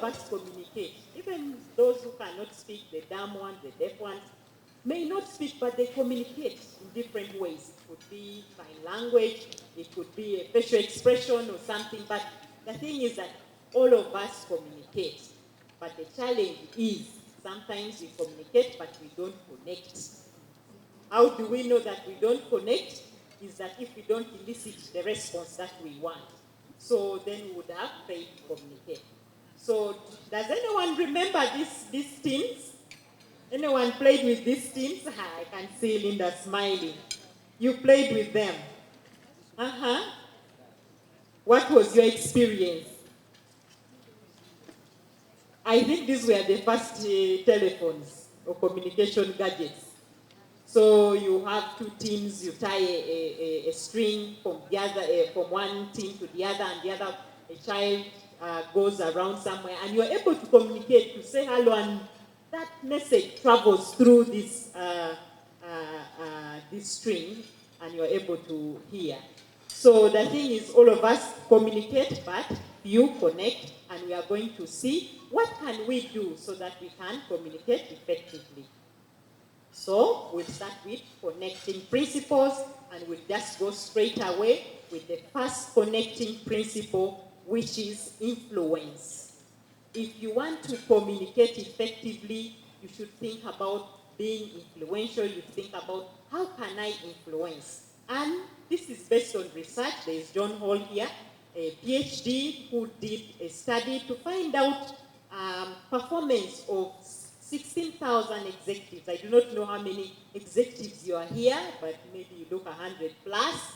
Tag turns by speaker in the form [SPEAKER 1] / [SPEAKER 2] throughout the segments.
[SPEAKER 1] us communicate. Even those who cannot speak, the dumb ones, the deaf ones, may not speak, but they communicate in different ways. It could be sign language, it could be a facial expression or something, but the thing is that all of us communicate. But the challenge is sometimes we communicate, but we don't connect. How do we know that we don't connect? Is that if we don't elicit the response that we want. So then we would have failed to communicate. So does anyone remember these teams? Anyone played with these teams? I can see Linda smiling. You played with them. What was your experience? I think these were the first telephones or communication gadgets. So you have two teams, you tie a string from the other, from one team to the other, and the other, a child goes around somewhere, and you're able to communicate, to say hello, and that message travels through this string, and you're able to hear. So the thing is, all of us communicate, but you connect, and we are going to see what can we do so that we can communicate effectively. So we'll start with connecting principles, and we'll just go straight away with the first connecting principle, which is influence. If you want to communicate effectively, you should think about being influential. You think about how can I influence? And this is based on research. There is John Hall here, a PhD, who did a study to find out performance of 16,000 executives. I do not know how many executives you are here, but maybe you look 100 plus.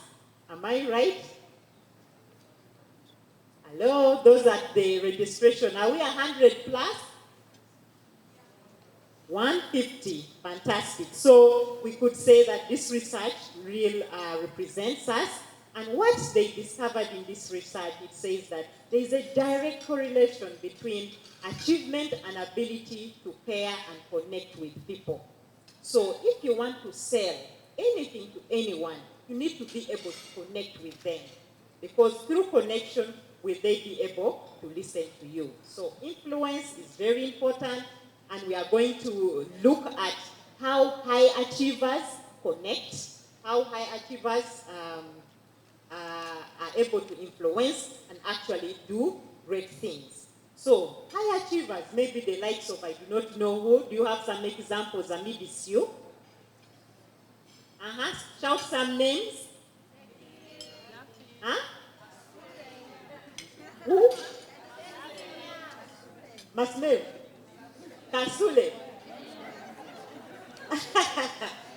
[SPEAKER 1] Am I right? Hello, those at the registration. Are we 100 plus? 150. Fantastic. So we could say that this research really represents us. And what they discovered in this research, it says that there is a direct correlation between achievement and ability to care and connect with people. So if you want to sell anything to anyone, you need to be able to connect with them. Because through connection, will they be able to listen to you? So influence is very important, and we are going to look at how high achievers connect, how high achievers are able to influence and actually do great things. So, high achievers, maybe the likes of, I do not know who. Do you have some examples amidst you? Shout some names. Who? Masmel. Kasule.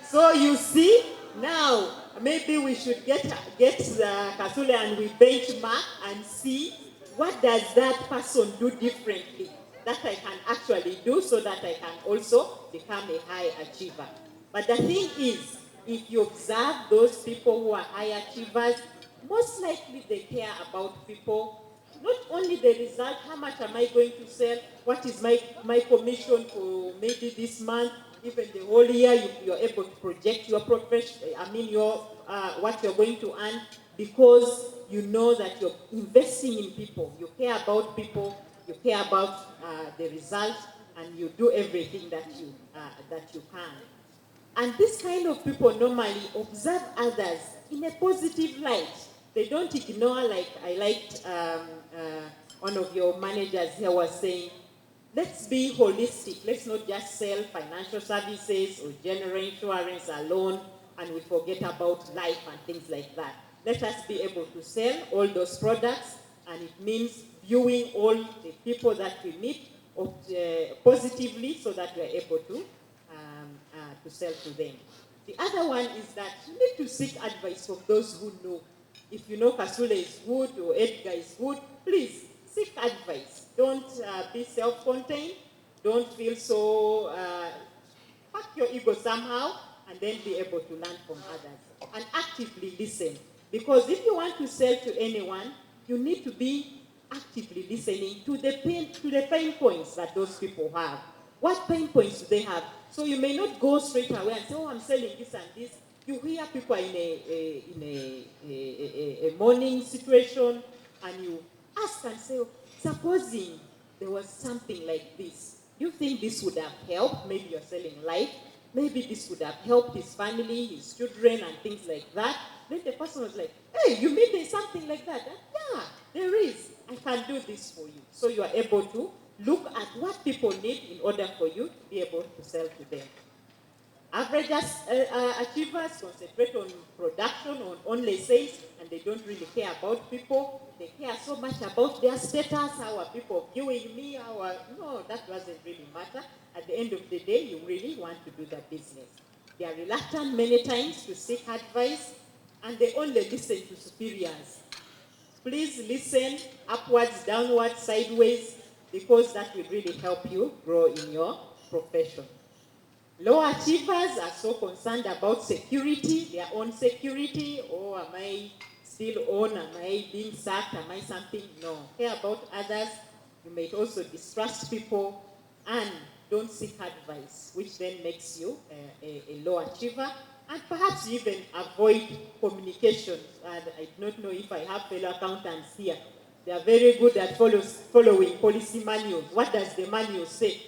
[SPEAKER 1] So you see, now maybe we should get Kasule and we benchmark and see what does that person do differently that I can actually do so that I can also become a high achiever. But the thing is, if you observe those people who are high achievers, most likely they care about people. Not only the result, how much am I going to sell, what is my commission for maybe this month, even the whole year, you're able to project your profession, what you're going to earn, because you know that you're investing in people. You care about people, you care about the result, and you do everything that you can. And this kind of people normally observe others in a positive light. They don't ignore, like I liked one of your managers here was saying, let's be holistic. Let's not just sell financial services or general insurance alone, and we forget about life and things like that. Let us be able to sell all those products, and it means viewing all the people that we meet positively so that we are able to sell to them. The other one is that you need to seek advice from those who know. If you know Kasule is good or Edgar is good, please seek advice. Don't be self-contained. Don't feel so, pack your ego somehow, and then be able to learn from others. And actively listen. Because if you want to sell to anyone, you need to be actively listening to the pain points that those people have. What pain points do they have? So you may not go straight away and say, oh, I'm selling this and this. You hear people in a morning situation, and you ask and say, supposing there was something like this. Do you think this would have helped? Maybe you're selling life. Maybe this would have helped his family, his children, and things like that. Then the person was like, hey, you mean there's something like that? Yeah, there is. I can do this for you. So you are able to look at what people need in order for you to be able to sell to them. Average achievers concentrate on production, on only sales, and they don't really care about people. They care so much about their status, how are people viewing me, no, that doesn't really matter. At the end of the day, you really want to do the business. They are reluctant many times to seek advice, and they only listen to superiors. Please listen upwards, downwards, sideways, because that will really help you grow in your profession. Low achievers are so concerned about security, their own security. Oh, am I still on? Am I being sacked? Am I something? No. Care about others. You may also distrust people and don't seek advice, which then makes you a low achiever. And perhaps you even avoid communication. And I do not know if I have fellow accountants here. They are very good at following policy manuals. What does the manual say?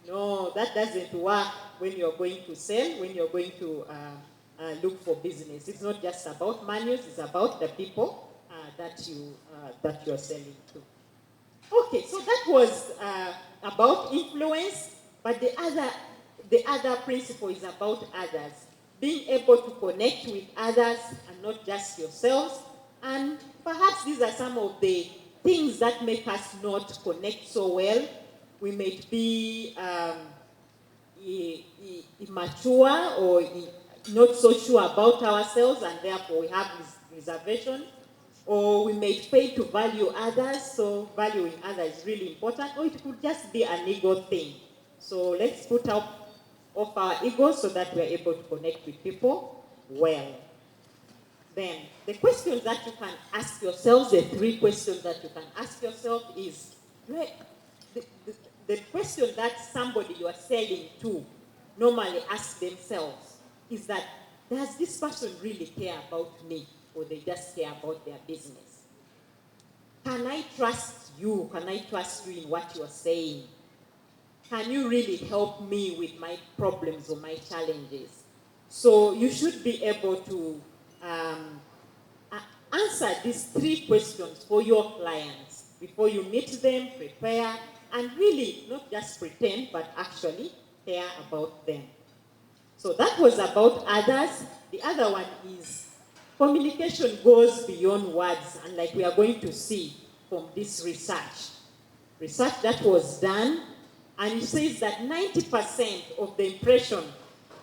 [SPEAKER 1] No, that doesn't work when you're going to sell, when you're going to look for business. It's not just about manuals, it's about the people that you're selling to. Okay, so that was about influence, but the other principle is about others. Being able to connect with others and not just yourselves. And perhaps these are some of the things that make us not connect so well. We may be immature or not so sure about ourselves, and therefore we have reservation. Or we may fail to value others, so valuing others is really important. Or it could just be an ego thing. So let's put up off our ego so that we're able to connect with people well. Then the questions that you can ask yourselves, the 3 questions that you can ask yourself is, the question that somebody you are selling to normally asks themselves is that, does this person really care about me, or they just care about their business? Can I trust you? Can I trust you in what you're saying? Can you really help me with my problems or my challenges? So you should be able to answer these 3 questions for your clients before you meet them, prepare, and really not just pretend, but actually care about them. So that was about others. The other one is communication goes beyond words, and like we are going to see from this research that was done, and it says that 90% of the impression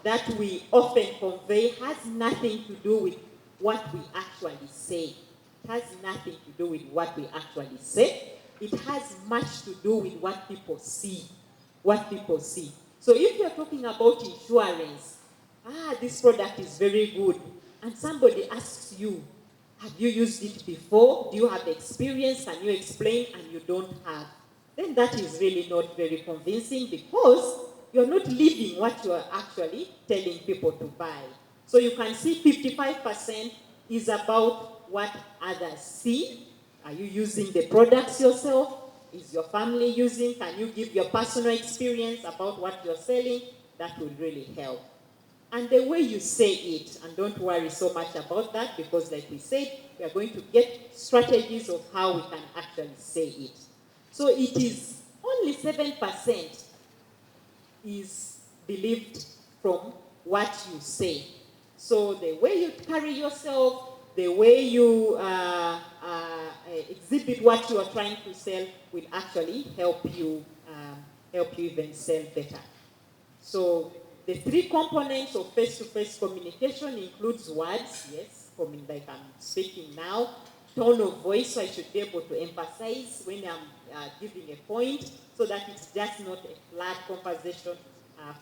[SPEAKER 1] that we often convey has nothing to do with what we actually say. It has nothing to do with what we actually say. It has much to do with what people see. What people see. So if you're talking about insurance, this product is very good, and somebody asks you, have you used it before? Do you have experience? Can you explain? And you don't have. Then that is really not very convincing, because you're not living what you are actually telling people to buy. So you can see 55% is about what others see. Are you using the products yourself? Is your family using? Can you give your personal experience about what you're selling? That will really help. And the way you say it, and don't worry so much about that, because like we said, we are going to get strategies of how we can actually say it. So it is only 7% is believed from what you say. So the way you carry yourself, the way you exhibit what you are trying to sell will actually help you even sell better. So the 3 components of face-to-face communication includes words, yes, like I'm speaking now, tone of voice, so I should be able to emphasize when I'm giving a point, so that it's just not a flat conversation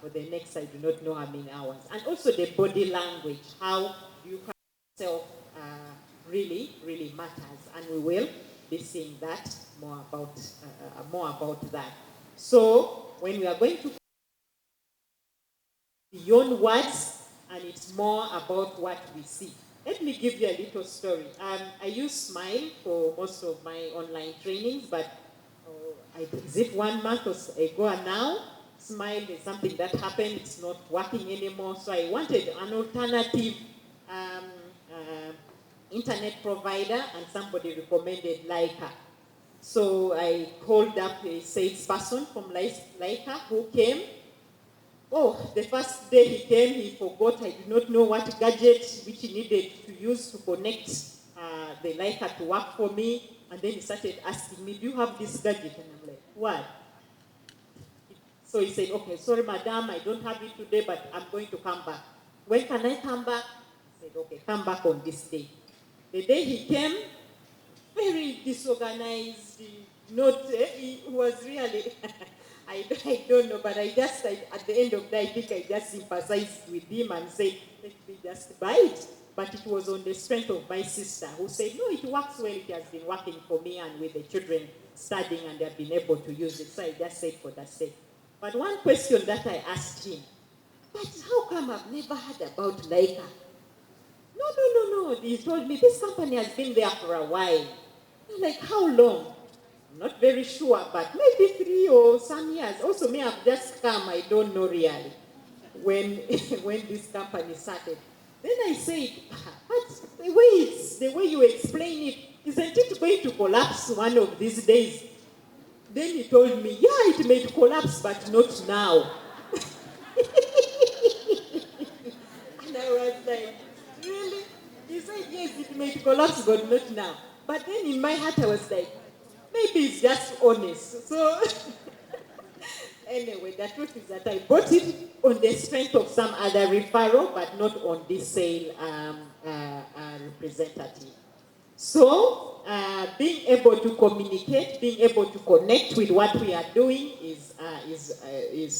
[SPEAKER 1] for the next, I do not know how many hours. And also the body language, how you carry yourself really, really matters. And we will be seeing that more about that. So when we are going to beyond words, and it's more about what we see. Let me give you a little story. I use Smile for most of my online trainings, but is it 1 month ago now? Smile is something that happened. It's not working anymore. So I wanted an alternative um, uh, internet provider, and somebody recommended Leica. So I called up a salesperson from Leica who came. Oh, the first day he came, he forgot. I did not know what gadget which he needed to use to connect the Leica to work for me. And then he started asking me, do you have this gadget? And I'm like, what? So he said, okay, sorry, madam, I don't have it today, but I'm going to come back. When can I come back? I said, okay, come back on this day. The day he came, very disorganized, not, he was really, I don't know, but at the end of the day, I think I just sympathized with him and said, let me just buy it. But it was on the strength of my sister who said, no, it works well, it has been working for me and with the children studying, and they've been able to use it. So I just said for that sake. But one question that I asked him, but how come I've never heard about Leica? No. He told me this company has been there for a while. I'm like, how long? I'm not very sure, but maybe 3 or some years. Also, me, I've just come, I don't know really, when, when this company started. Then I said, but the way you explain it, isn't it going to collapse one of these days? Then he told me, yeah, it may collapse, but not now. And I was like, really? He said, yes, it may collapse, but not now. But then in my heart, I was like, maybe it's just honest. So anyway, the truth is that I bought it on the strength of some other referral, but not on this sale representative. So, being able to communicate, being able to connect with what we are doing is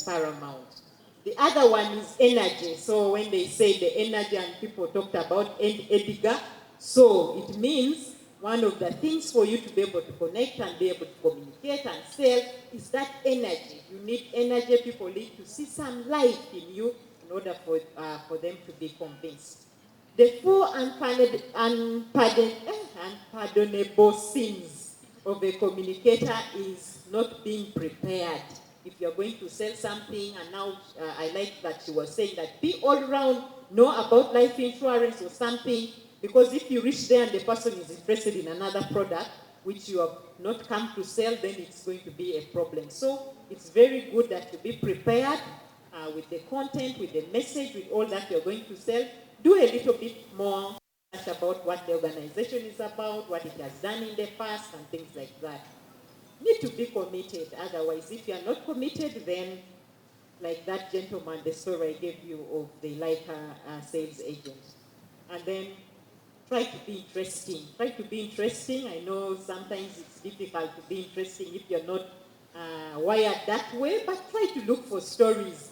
[SPEAKER 1] paramount. The other one is energy. So when they say the energy and people talked about Edgar, so it means one of the things for you to be able to connect and be able to communicate and sell is that energy. You need energy. People need to see some life in you in order for them to be convinced. The four unpardonable sins of a communicator is not being prepared. If you're going to sell something, and now I like that she was saying that be all around, know about life insurance or something, because if you reach there and the person is interested in another product, which you have not come to sell, then it's going to be a problem. So it's very good that you be prepared with the content, with the message, with all that you're going to sell. Do a little bit more about what the organization is about, what it has done in the past, and things like that. Need to be committed. Otherwise, if you're not committed, then like that gentleman, the story I gave you of the Leica sales agent. And then try to be interesting. Try to be interesting. I know sometimes it's difficult to be interesting if you're not wired that way, but try to look for stories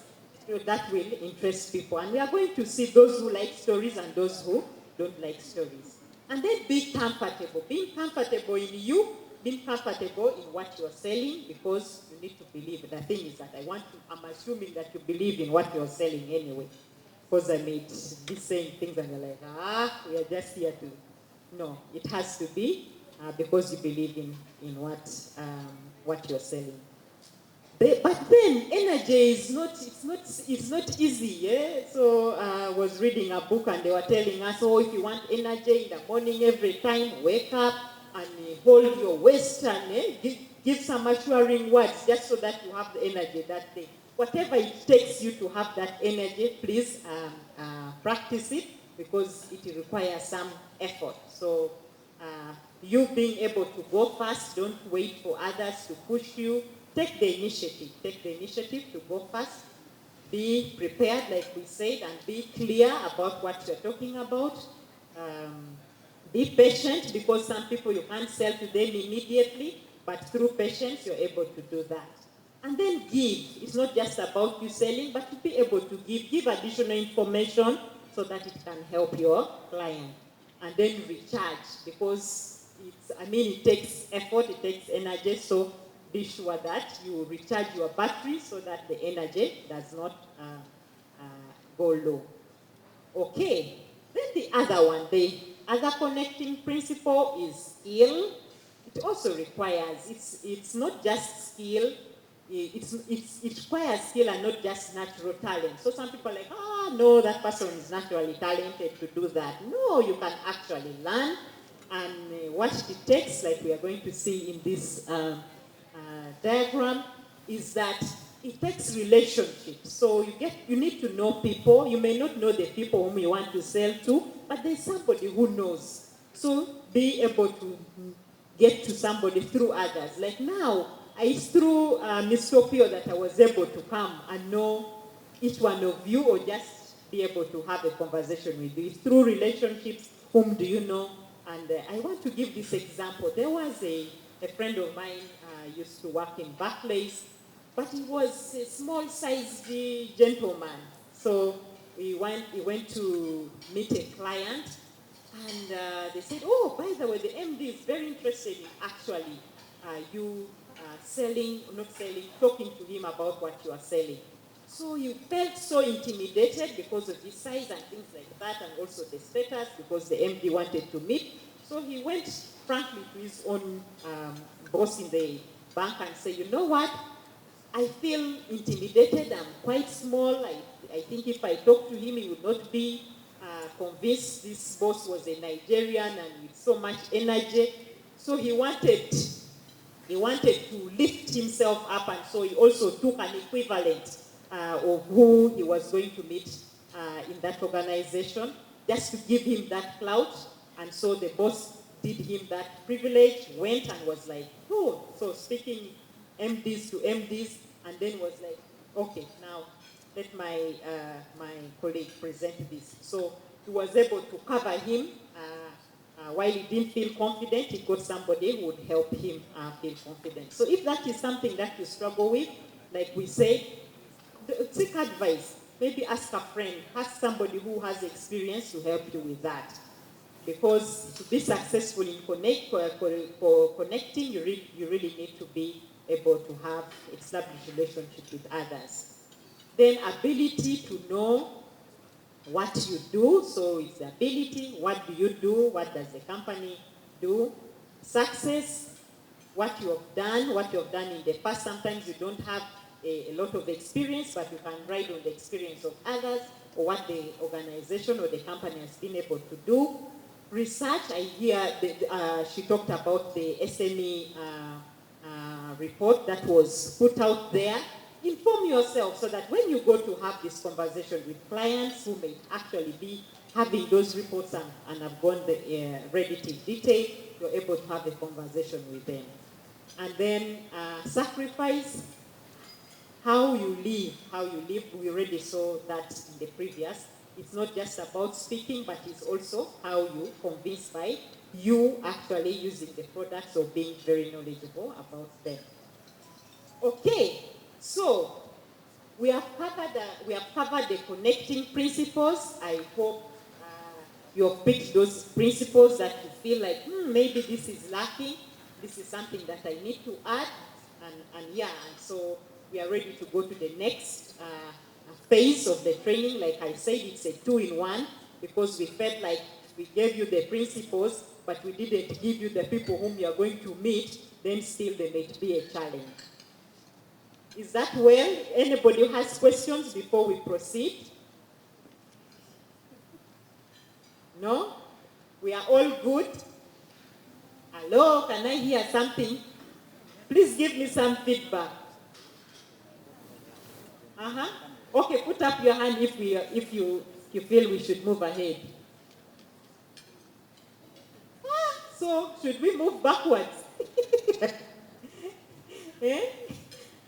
[SPEAKER 1] that will interest people. And we are going to see those who like stories and those who don't like stories. And then be comfortable. Being comfortable in you, being comfortable in what you're selling, because you need to believe. The thing is that I'm assuming that you believe in what you're selling anyway. Because I may be saying things and you're like, we are just here to. No, it has to be because you believe in what you're selling. But then energy is it's not easy, yeah? So I was reading a book and they were telling us, oh, if you want energy in the morning every time, wake up and hold your waist and give some assuring words just so that you have the energy that day. Whatever it takes you to have that energy, please practice it because it requires some effort. So you being able to go fast, don't wait for others to push you. Take the initiative. Take the initiative to go fast. Be prepared, like we said, and be clear about what you're talking about. Be patient, because some people you can't sell to them immediately, but through patience, you're able to do that. And then give. It's not just about you selling, but to be able to give additional information so that it can help your client. And then recharge, because it takes effort, it takes energy, so be sure that you recharge your battery so that the energy does not go low. Okay, then the other one, the other connecting principle is skill. It it also requires, it's not just skill, it requires skill and not just natural talent. So some people are like, no, that person is naturally talented to do that. No, you can actually learn, and what it takes, like we are going to see in this diagram, is that it takes relationships. So you need to know people. You may not know the people whom you want to sell to, but there's somebody who knows. So be able to get to somebody through others. Like now, it's through Ms. Tokyo that I was able to come and know each one of you, or just be able to have a conversation with you. It's through relationships. Whom do you know? And I want to give this example. There was a friend of mine used to work in Barclays, but he was a small-sized gentleman. So he went to meet a client, and they said, oh, by the way, the MD is very interested in actually you talking to him about what you are selling. So you felt so intimidated because of his size and things like that, and also the status, because the MD wanted to meet. So he went frankly to his own boss in the bank and said, you know what? I feel intimidated. I'm quite small. I think if I talk to him, he would not be convinced. This boss was a Nigerian and with so much energy. So he wanted to lift himself up, and so he also took an equivalent of who he was going to meet in that organization, just to give him that clout. And so the boss did him that privilege, went and was like, oh, so speaking MDs to MDs, and then was like, okay, now let my colleague present this. So he was able to cover him. While he didn't feel confident, he got somebody who would help him feel confident. So if that is something that you struggle with, like we said, seek advice. Maybe ask a friend, ask somebody who has experience to help you with that. Because to be successful in connecting, you really need to be able to have established relationships with others. Then ability to know what you do. So it's the ability, what do you do, what does the company do. Success, what you have done in the past. Sometimes you don't have a lot of experience, but you can ride on the experience of others, or what the organization or the company has been able to do. Research, I hear she talked about the SME report that was put out there. Inform yourself so that when you go to have this conversation with clients who may actually be having those reports and have gone read it in detail, you're able to have a conversation with them. And then sacrifice, how you live. We already saw that in the previous. It's not just about speaking, but it's also how you convince by you actually using the products or being very knowledgeable about them. Okay, so we have covered the connecting principles. I hope you have picked those principles that you feel like, maybe this is lacking. This is something that I need to add. And so we are ready to go to the next phase of the training. Like I said, it's a 2-in-1, because we felt like we gave you the principles, but we didn't give you the people whom you are going to meet, then still there may be a challenge. Is that well? Anybody who has questions before we proceed? No? We are all good? Hello, can I hear something? Please give me some feedback. Okay, put up your hand if you feel we should move ahead. So should we move backwards? Eh?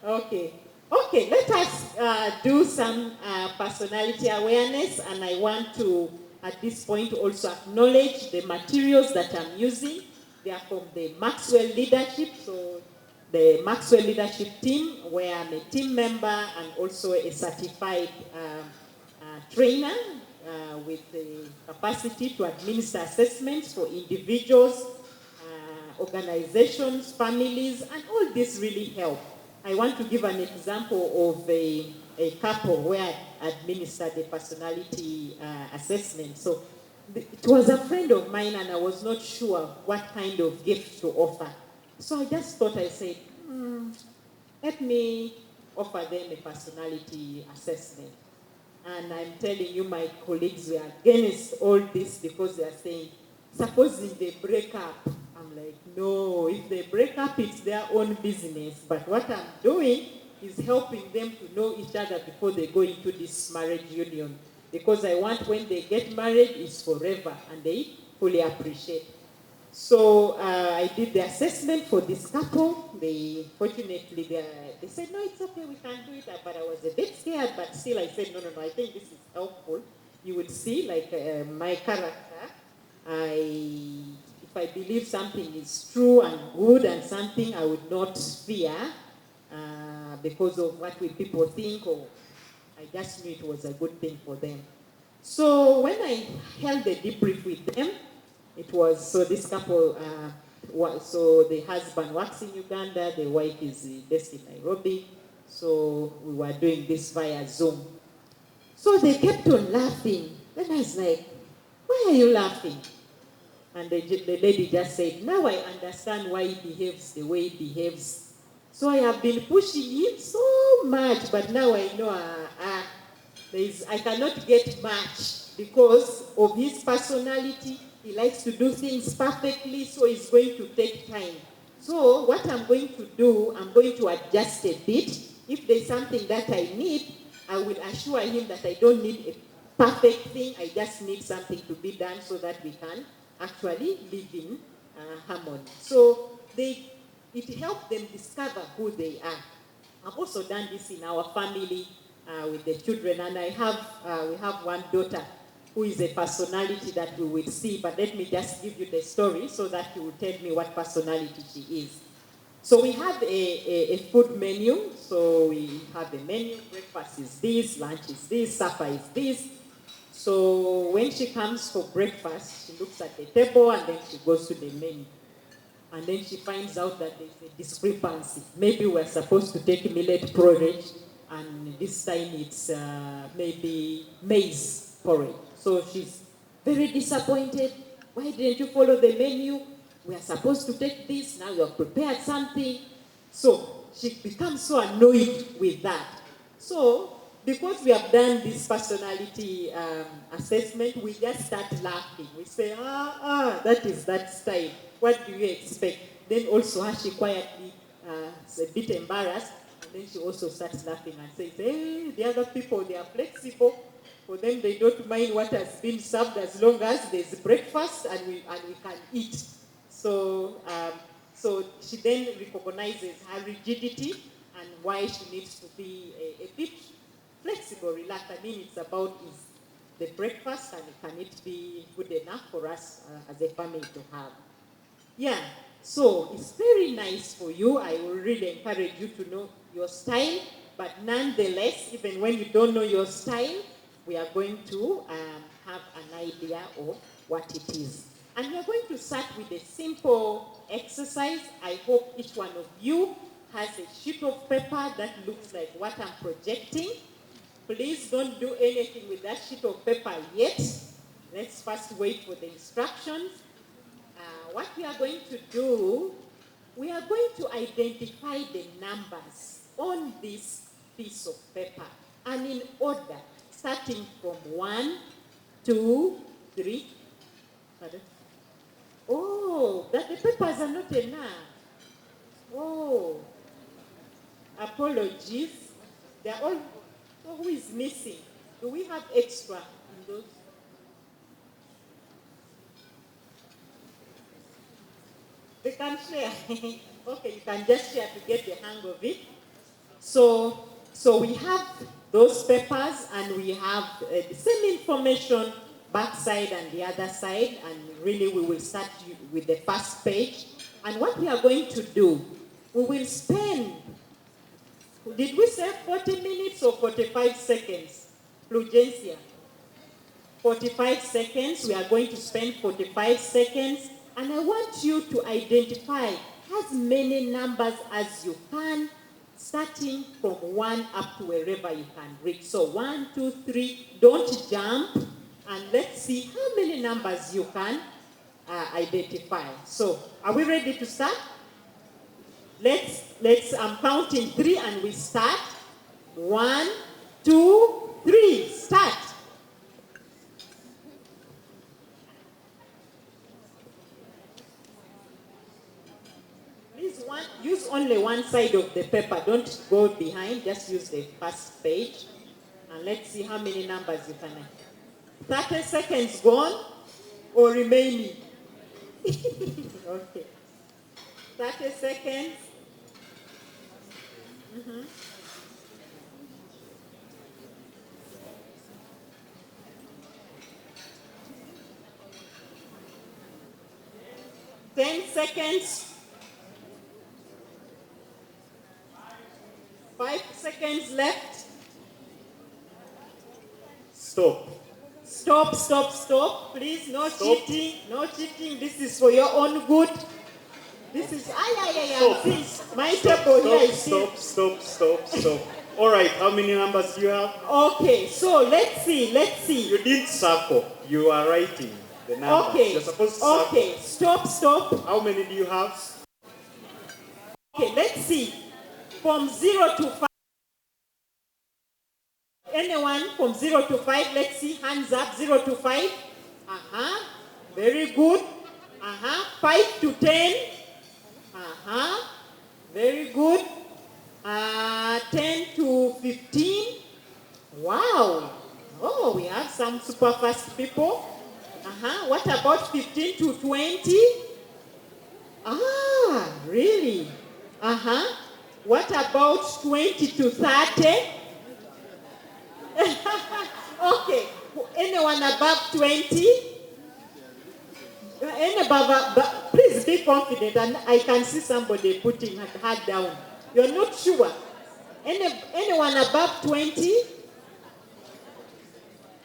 [SPEAKER 1] Okay. Okay, let us do some personality awareness, and I want to, at this point, also acknowledge the materials that I'm using. They are from the Maxwell Leadership, so the Maxwell Leadership team, where I'm a team member and also a certified trainer with the capacity to administer assessments for individuals, organizations, families, and all this really help. I want to give an example of a couple where I administered the personality assessment. So it was a friend of mine, and I was not sure what kind of gift to offer. So I just thought, I said, let me offer them a personality assessment. And I'm telling you, my colleagues were against all this because they are saying, supposing they break up. I'm like, no, if they break up, it's their own business. But what I'm doing is helping them to know each other before they go into this marriage union. Because I want when they get married, it's forever, and they fully appreciate. So I did the assessment for this couple. Fortunately, they said, no, it's okay, we can do it. But I was a bit scared, but still I said, no, no, no, I think this is helpful. You would see, like my character, if I believe something is true and good and something, I would not fear because of what will people think, or I just knew it was a good thing for them. So when I held the debrief with them, it was, so this couple, so the husband works in Uganda, the wife is based in Nairobi. So we were doing this via Zoom. So they kept on laughing. Then I was like, why are you laughing? And the lady just said, now I understand why he behaves the way he behaves. So I have been pushing him so much, but now I know I cannot get much because of his personality. He likes to do things perfectly, so it's going to take time. So what I'm going to do, I'm going to adjust a bit. If there's something that I need, I will assure him that I don't need a perfect thing. I just need something to be done so that we can actually live in harmony. So it helped them discover who they are. I've also done this in our family with the children, and we have one daughter who is a personality that we will see, but let me just give you the story so that you will tell me what personality she is. So we have a food menu. So we have a menu. Breakfast is this, lunch is this, supper is this. So when she comes for breakfast, she looks at the table and then she goes to the menu. And then she finds out that there's a discrepancy. Maybe we're supposed to take millet porridge, and this time it's maybe maize porridge. So she's very disappointed. Why didn't you follow the menu? We are supposed to take this, now you have prepared something. So she becomes so annoyed with that. So because we have done this personality assessment, we just start laughing. We say, that is that style. What do you expect? Then also, she quietly is a bit embarrassed, and then she also starts laughing and says, hey, the other people, they are flexible. For them, they don't mind what has been served as long as there's breakfast and we can eat. So she then recognizes her rigidity and why she needs to be a bit flexible, relaxed. I mean, it's about is the breakfast and can it be good enough for us as a family to have. Yeah, so it's very nice for you. I will really encourage you to know your style, but nonetheless, even when you don't know your style, we are going to have an idea of what it is. And we are going to start with a simple exercise. I hope each one of you has a sheet of paper that looks like what I'm projecting. Please don't do anything with that sheet of paper yet. Let's first wait for the instructions. What we are going to do, we are going to identify the numbers on this piece of paper, and in order, starting from 1, 2, 3. Oh, that the papers are not enough. Oh, apologies. They're all, oh, who is missing? Do we have extra in those? They can share. Okay, you can just share to get the hang of it. So we have those papers, and we have the same information backside and the other side, and really we will start with the first page. And what we are going to do, we will spend, did we say 40 minutes or 45 seconds? Plugencia. 45 seconds. We are going to spend 45 seconds. And I want you to identify as many numbers as you can, starting from 1 up to wherever you can reach. So 1, 2, 3, don't jump. And let's see how many numbers you can identify. So are we ready to start? I'm counting 3 and we start. 1, 2, 3, start. Please use only one side of the paper. Don't go behind, just use the first page. And let's see how many numbers you can have. 30 seconds gone or remaining? Okay. 30 seconds. 10 seconds. 5 seconds left.
[SPEAKER 2] Stop.
[SPEAKER 1] Stop, stop, stop. Please, no cheating. No cheating. This is for your own good. This is, my table here is
[SPEAKER 2] Stop. All right, how many numbers do you have?
[SPEAKER 1] Okay, so let's see.
[SPEAKER 2] You didn't circle. You are writing the numbers.
[SPEAKER 1] Okay.
[SPEAKER 2] You're supposed to circle.
[SPEAKER 1] Okay, stop.
[SPEAKER 2] How many do you have?
[SPEAKER 1] Okay, let's see. From 0 to 5. Anyone from 0 to 5, let's see. Hands up, 0 to 5. Very good. 5 to 10. Very good. 10 to 15. Wow. Oh, we have some super fast people. What about 15 to 20? Really? What about 20 to 30? Okay. Anyone above 20? Please be confident, and I can see somebody putting her head down. You're not sure. Anyone above 20?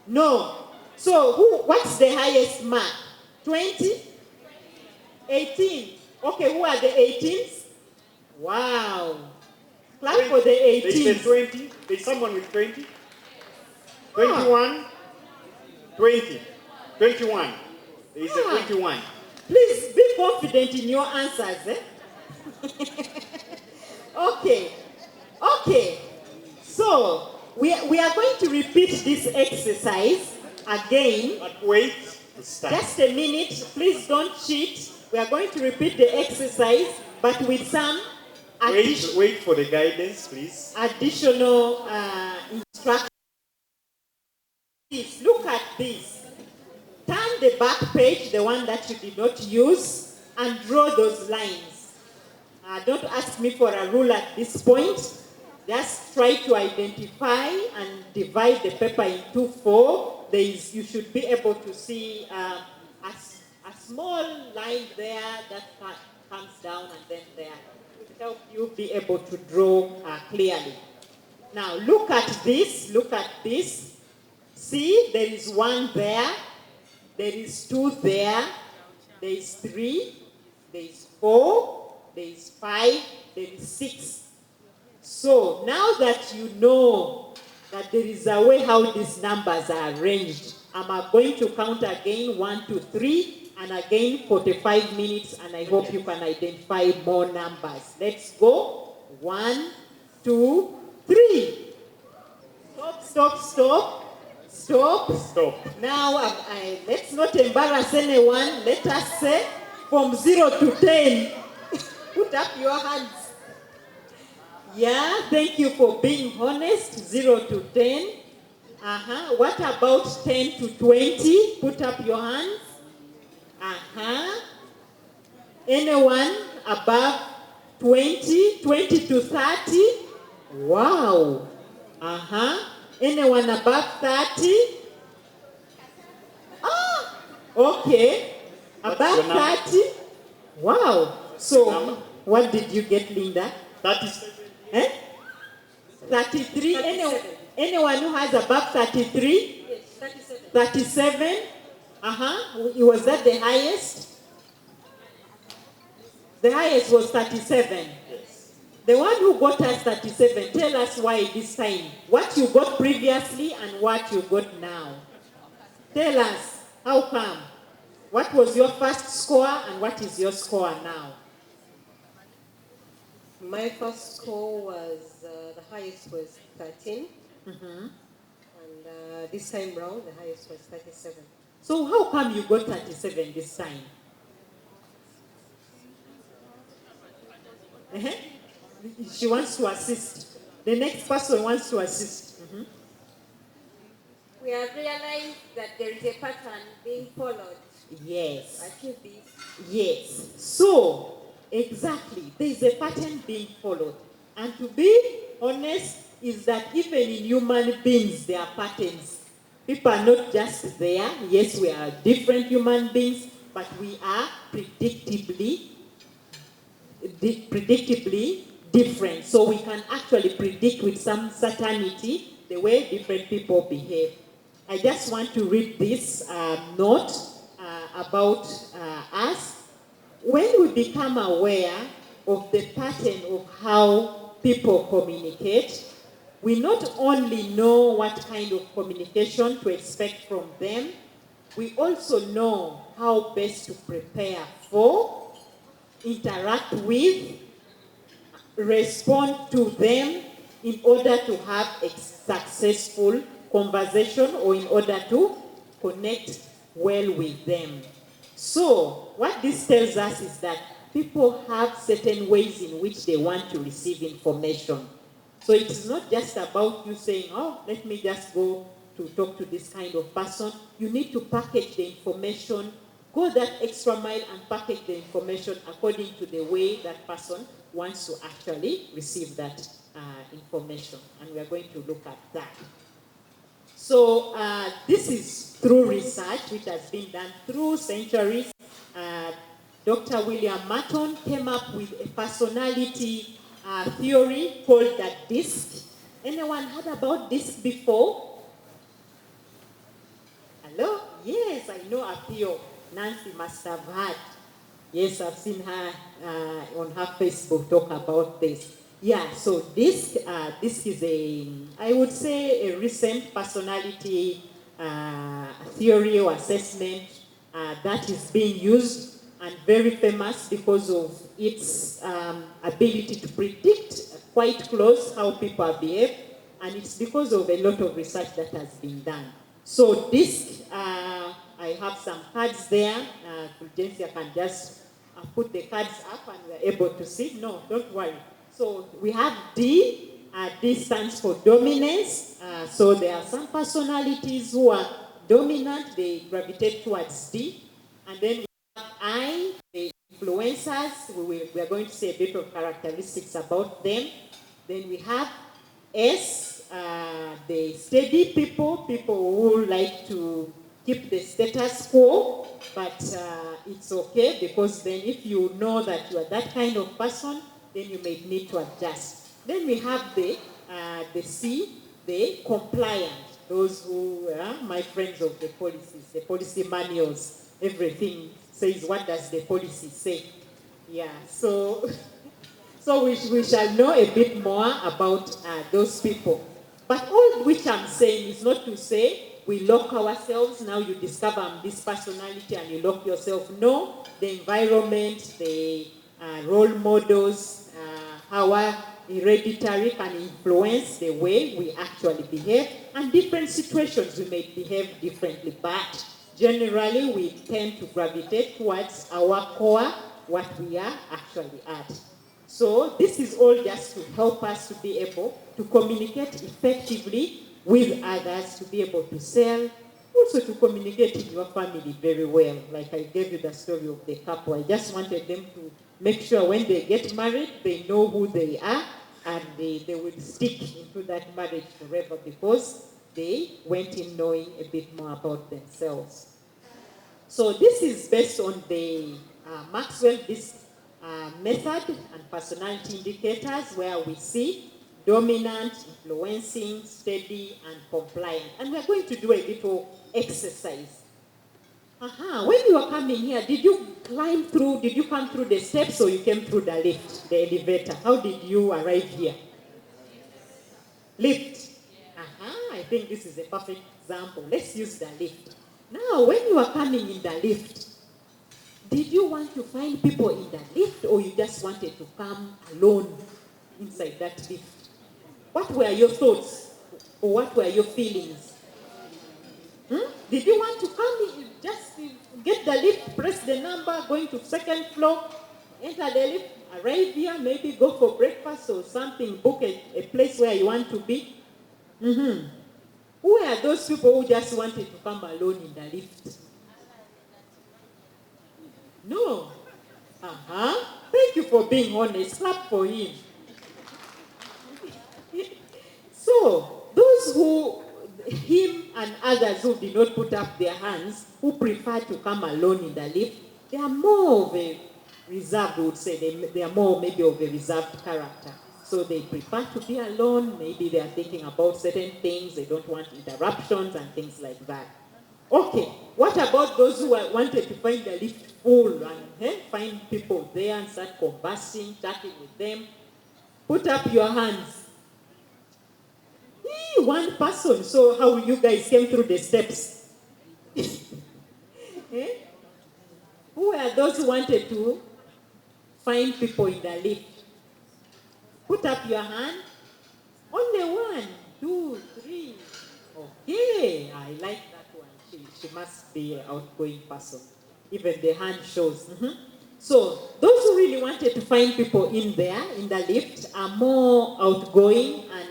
[SPEAKER 1] No. So what's the highest mark? 20? 18. Okay, who are the 18s? Wow. Clap for the 18s.
[SPEAKER 2] There's 20. There's someone with 20. 21. 20. 21. There is a 21.
[SPEAKER 1] Please be confident in your answers. Okay. So we are going to repeat this exercise again.
[SPEAKER 2] But wait to start.
[SPEAKER 1] Just a minute. Please don't cheat. We are going to repeat the exercise, but with some
[SPEAKER 2] Wait for the guidance, please.
[SPEAKER 1] Additional instructions. Please look at this. Turn the back page, the one that you did not use, and draw those lines. Don't ask me for a rule at this point. Just try to identify and divide the paper into 4. You should be able to see a small line there that comes down and then there. It will help you be able to draw clearly. Now look at this. See, there is 1 there. There is 2 there. There is 3. There is 4. There is 5. There is 6. So now that you know that there is a way how these numbers are arranged, I'm going to count again 1, 2, 3. And again 45 minutes, and I hope you can identify more numbers. Let's go. 1, 2, 3. Stop. Now, let's not embarrass anyone. Let us say from 0 to 10. Put up your hands. Yeah, thank you for being honest. 0 to 10. What about 10 to 20? Put up your hands. Anyone above 20? 20 to 30? Wow. Anyone above 30? Okay. Above 30? Wow. So, what did you get, Linda?
[SPEAKER 2] 37.
[SPEAKER 1] 33? Anyone who has above 33?
[SPEAKER 3] Yes, 37.
[SPEAKER 1] 37? Was that the highest? The highest was 37.
[SPEAKER 2] Yes.
[SPEAKER 1] The one who got us 37, tell us why this time. What you got previously and what you got now. Tell us, how come? What was your first score and what is your score now?
[SPEAKER 3] My first score was, the highest was 13. And this time round, the highest was 37.
[SPEAKER 1] So how come you got 37 this time? Uh-huh. She wants to assist. The next person wants to assist.
[SPEAKER 4] We have realized that there is a pattern being followed
[SPEAKER 1] Yes.
[SPEAKER 4] to achieve this.
[SPEAKER 1] Yes. So, exactly. There is a pattern being followed. And to be honest, is that even in human beings, there are patterns. People are not just there. Yes, we are different human beings, but we are predictably different. So we can actually predict with some certainty the way different people behave. I just want to read this note about us. When we become aware of the pattern of how people communicate, we not only know what kind of communication to expect from them, we also know how best to prepare for, interact with, respond to them in order to have a successful conversation or in order to connect well with them. So, what this tells us is that people have certain ways in which they want to receive information. So it is not just about you saying, oh, let me just go to talk to this kind of person. You need to package the information, go that extra mile and package the information according to the way that person wants to actually receive that information. And we are going to look at that. So this is through research which has been done through centuries. Dr. William Matton came up with a personality theory called the DISC. Anyone heard about DISC before? Hello? Yes, I know Apio. Nancy must have heard. Yes, I've seen her on her Facebook talk about this. Yeah, so this is I would say, a recent personality theory or assessment that is being used and very famous because of its ability to predict quite close how people behave, and it's because of a lot of research that has been done. So this, I have some cards there. Fulgencia can just put the cards up and we're able to see. No, don't worry. So we have D. D stands for dominance. So there are some personalities who are dominant. They gravitate towards D. And then we have I, the influencers. We are going to say a bit of characteristics about them. Then we have S, the steady people who like to keep the status quo, but it's okay, because then if you know that you are that kind of person, then you may need to adjust. Then we have the C, the compliant, those who are my friends of the policies, the policy manuals, everything says what does the policy say. Yeah, so we shall know a bit more about those people. But all which I'm saying is not to say we lock ourselves. Now you discover this personality and you lock yourself. No, the environment, the role models, our hereditary can influence the way we actually behave, and different situations we may behave differently. But generally, we tend to gravitate towards our core, what we are actually at. So this is all just to help us to be able to communicate effectively with others, to be able to sell, also to communicate in your family very well. Like I gave you the story of the couple. I just wanted them to make sure when they get married, they know who they are, and they will stick into that marriage forever because they went in knowing a bit more about themselves. So this is based on the Maxwell DISC method and personality indicators, where we see dominant, influencing, steady, and compliant. And we're going to do a little exercise. When you were coming here, did you come through the steps, or you came through the lift, the elevator? How did you arrive here? Lift. I think this is a perfect example. Let's use the lift. Now, when you are coming in the lift, did you want to find people in the lift, or you just wanted to come alone inside that lift? What were your thoughts? Or what were your feelings? Did you want to come in, just get the lift, press the number, going to second floor, enter the lift, arrive here, maybe go for breakfast or something, book a place where you want to be? Who are those people who just wanted to come alone in the lift? No. Thank you for being honest. Clap for him. So, those who, him and others who did not put up their hands, who prefer to come alone in the lift, they are more of a reserved, we would say. They are more maybe of a reserved character. So they prefer to be alone. Maybe they are thinking about certain things. They don't want interruptions and things like that. Okay, what about those who wanted to find the lift full and find people there and start conversing, chatting with them? Put up your hands. One person. So how you guys came through the steps? Who are those who wanted to find people in the lift? Put up your hand. Only 1, 2, 3. Okay, I like that one. She must be an outgoing person. Even the hand shows. So those who really wanted to find people in there, in the lift, are more outgoing, and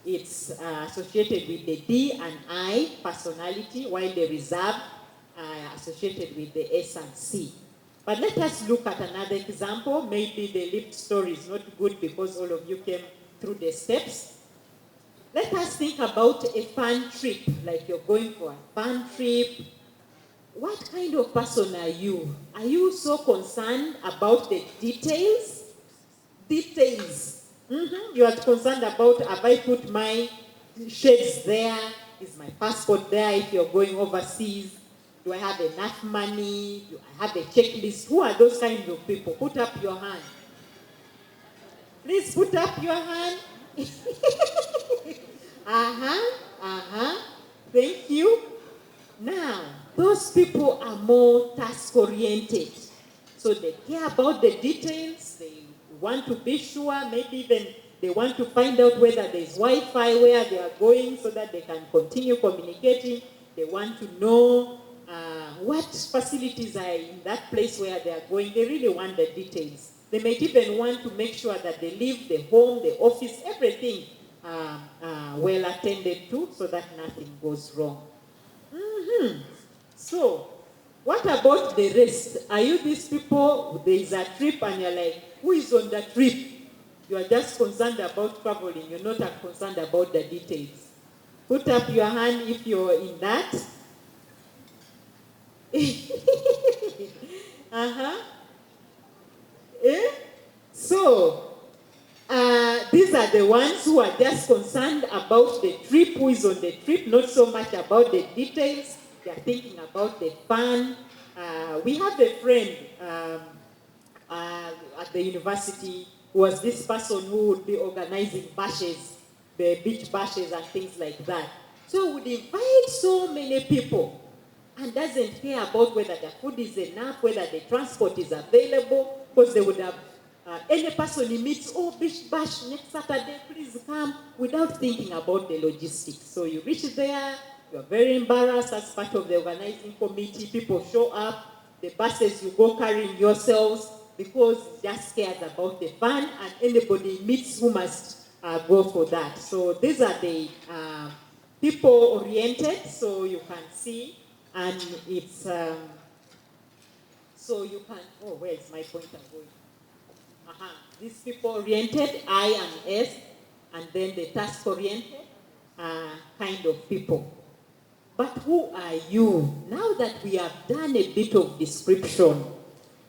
[SPEAKER 1] it's associated with the D and I personality, while the reserved are associated with the S and C. But let us look at another example. Maybe the lift story is not good because all of you came through the steps. Let us think about a fun trip, like you're going for a fun trip. What kind of person are you? Are you so concerned about the details? You are concerned about, have I put my shades there? Is my passport there if you're going overseas? Do I have enough money? Do I have a checklist? Who are those kinds of people? Put up your hand. Please put up your hand. Thank you. Now, those people are more task-oriented. So they care about the details. They want to be sure. Maybe even they want to find out whether there's Wi-Fi where they are going so that they can continue communicating. They want to know what facilities are in that place where they are going. They really want the details. They might even want to make sure that they leave the home, the office, everything well attended to so that nothing goes wrong. So, what about the rest? Are you these people, there is a trip and you're like, who is on the trip? You are just concerned about traveling. You're not concerned about the details. Put up your hand if you're in that. So, these are the ones who are just concerned about the trip, who is on the trip, not so much about the details. They are thinking about the fun. We have a friend at the university who was this person who would be organizing bashes, the beach bashes and things like that. So would invite so many people and doesn't care about whether the food is enough, whether the transport is available, because they would have any person he meets, beach bash next Saturday, please come, without thinking about the logistics. So you reach there, you're very embarrassed as part of the organizing committee, people show up, the buses you go carrying yourselves, because he just cares about the fun, and anybody meets who must go for that. So these are the people oriented, so you can see, and it's, so you can, where is my pointer going? These people oriented, I and S, and then the task oriented kind of people. But who are you? Now that we have done a bit of description,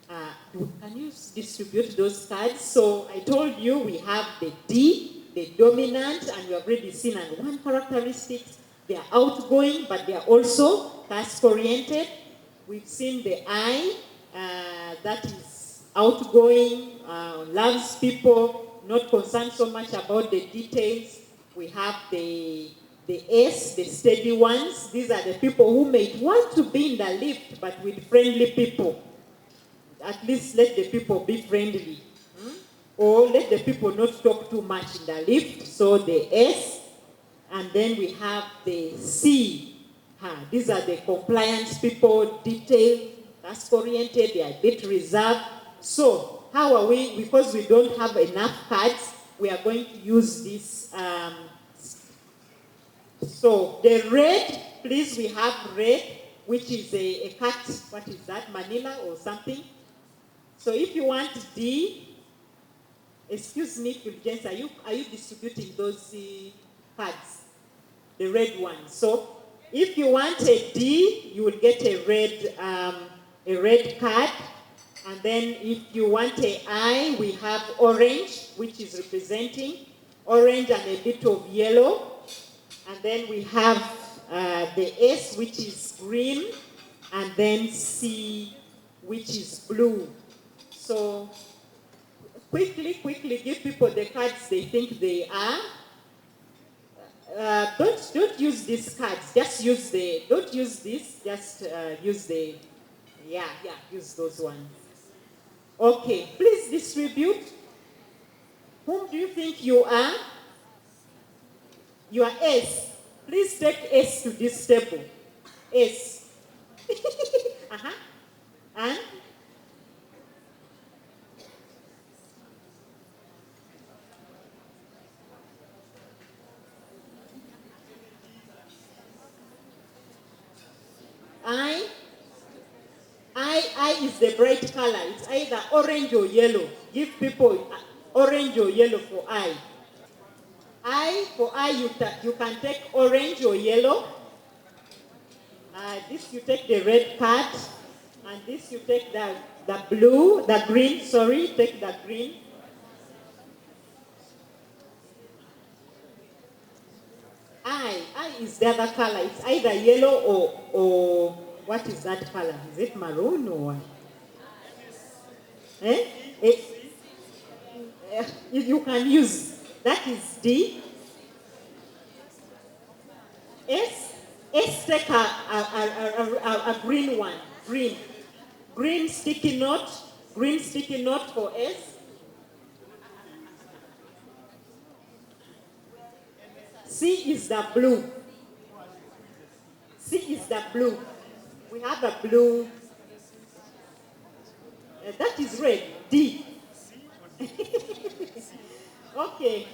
[SPEAKER 1] can you distribute those cards? So I told you we have the D, the dominant, and you have already seen on one characteristic. They are outgoing, but they are also task-oriented. We've seen the I, that is outgoing, loves people, not concerned so much about the details. We have the S, the steady ones. These are the people who may want to be in the lift, but with friendly people. At least let the people be friendly. or let the people not talk too much in the lift. So the S, and then we have the C. These are the compliance people, detailed, task-oriented, they are a bit reserved. So how are we, because we don't have enough cards, we are going to use this. So the red, please, we have red, which is a cut, what is that, Manila or something? So if you want D, excuse me, Fulgence, are you distributing those cards? The red ones. So if you want a D, you will get a red card. And then if you want a I, we have orange, which is representing orange and a bit of yellow. And then we have the S, which is green, and then C, which is blue. So quickly give people the cards they think they are. Don't use these cards. Just use don't use this. Just use use those ones. Okay, please distribute. Whom do you think you are? You are S. Please take S to this table. S. And? I is the bright color. It's either orange or yellow. Give people orange or yellow for I. For I, you can take orange or yellow. This you take the red card. And this you take the green, take the green. I is the other color. It's either yellow or what is that color? Is it maroon or what? If you can use, that is D. S take a green one. Green sticky note for S. C is the blue. We have a blue. That is red. D. Okay.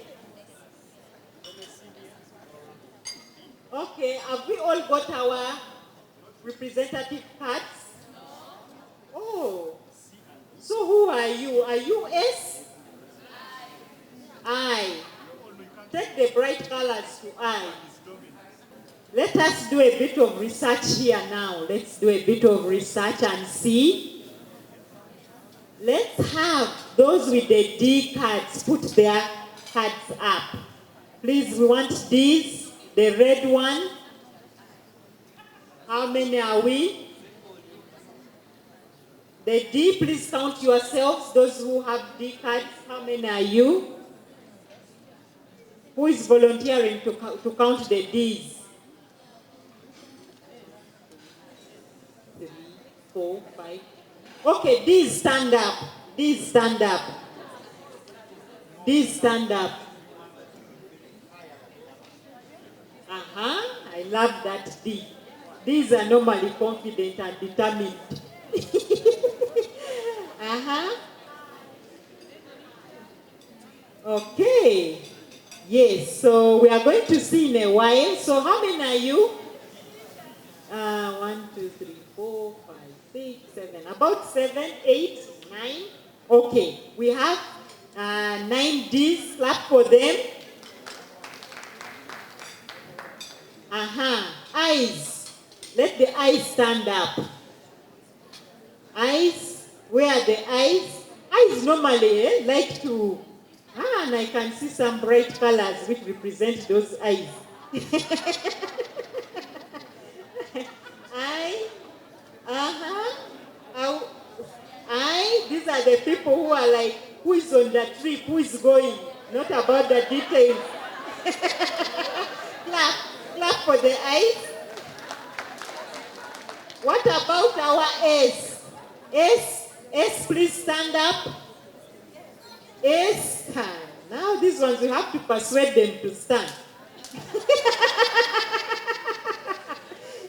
[SPEAKER 1] Okay, have we all got our representative cards? Oh. So who are you? Are you S? I. Take the bright colors to I. Let us do a bit of research here now. Let's do a bit of research and see. Let's have those with the D cards put their cards up. Please, we want these. The red one. How many are we? The D, please count yourselves. Those who have D cards, how many are you? Who is volunteering to count the Ds? 3, 4, 5. Okay, Ds stand up. Ds stand up. Ds stand up. I love that D. These are normally confident and determined. Okay. Yes, so we are going to see in a while. So how many are you? 1, 2, 3, 4, 5, 6, 7. About 7, 8, 9. Okay, we have 9 Ds. Clap for them. Eyes. Let the eyes stand up. Eyes. Where are the eyes? Eyes normally like to... and I can see some bright colors which represent those eyes. These are the people who are like, who is on the trip, who is going, not about the details. Clap for the eyes. What about our S? S, please stand up. Esther. Now these ones, we have to persuade them to stand.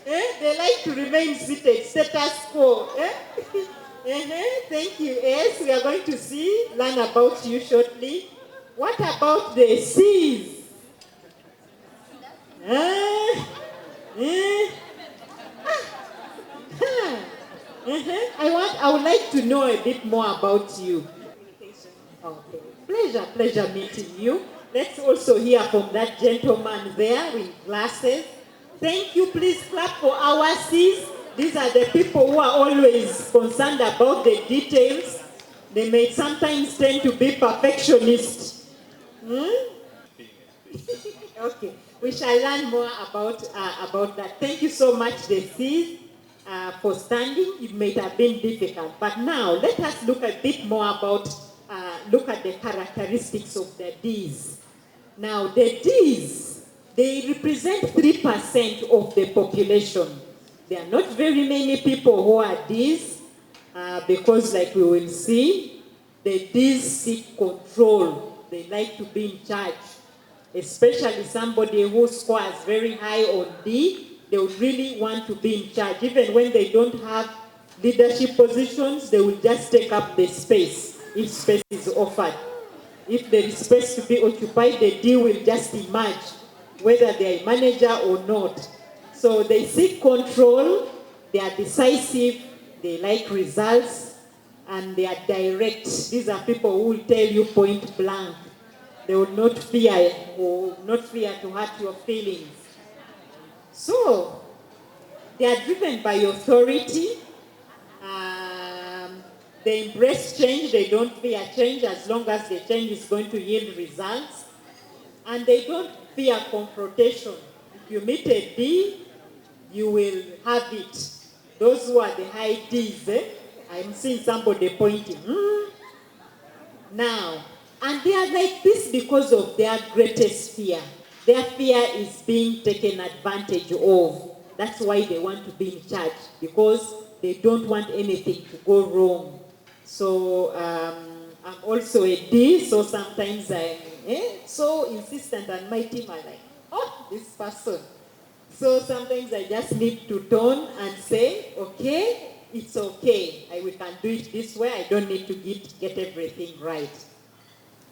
[SPEAKER 1] They like to remain seated, status quo. Thank you, S. We are going to learn about you shortly. What about the C's? I would like to know a bit more about you. Okay. Pleasure meeting you. Let's also hear from that gentleman there with glasses. Thank you. Please clap for our C's. These are the people who are always concerned about the details. They may sometimes tend to be perfectionists. Okay, we shall learn more about that. Thank you so much, the C's, for standing. It may have been difficult, but now let us look a bit more look at the characteristics of the D's. Now, the D's, they represent 3% of the population. There are not very many people who are D's, because like we will see, the D's seek control. They like to be in charge. Especially somebody who scores very high on D, they would really want to be in charge. Even when they don't have leadership positions, they will just take up the space if space is offered. If there is space to be occupied, the D will just emerge, whether they are a manager or not. So they seek control, they are decisive, they like results, and they are direct. These are people who will tell you point blank. They will not fear to hurt your feelings. So, they are driven by authority. They embrace change. They don't fear change as long as the change is going to yield results. And they don't fear confrontation. If you meet a D, you will have it. Those who are the high Ds, I'm seeing somebody pointing. Now, and they are like this because of their greatest fear. Their fear is being taken advantage of. That's why they want to be in charge, because they don't want anything to go wrong. So I'm also a D, so sometimes I'm so insistent, and my team are like, oh, this person. So sometimes I just need to tone and say, okay, it's okay. We can do it this way. I don't need to get everything right.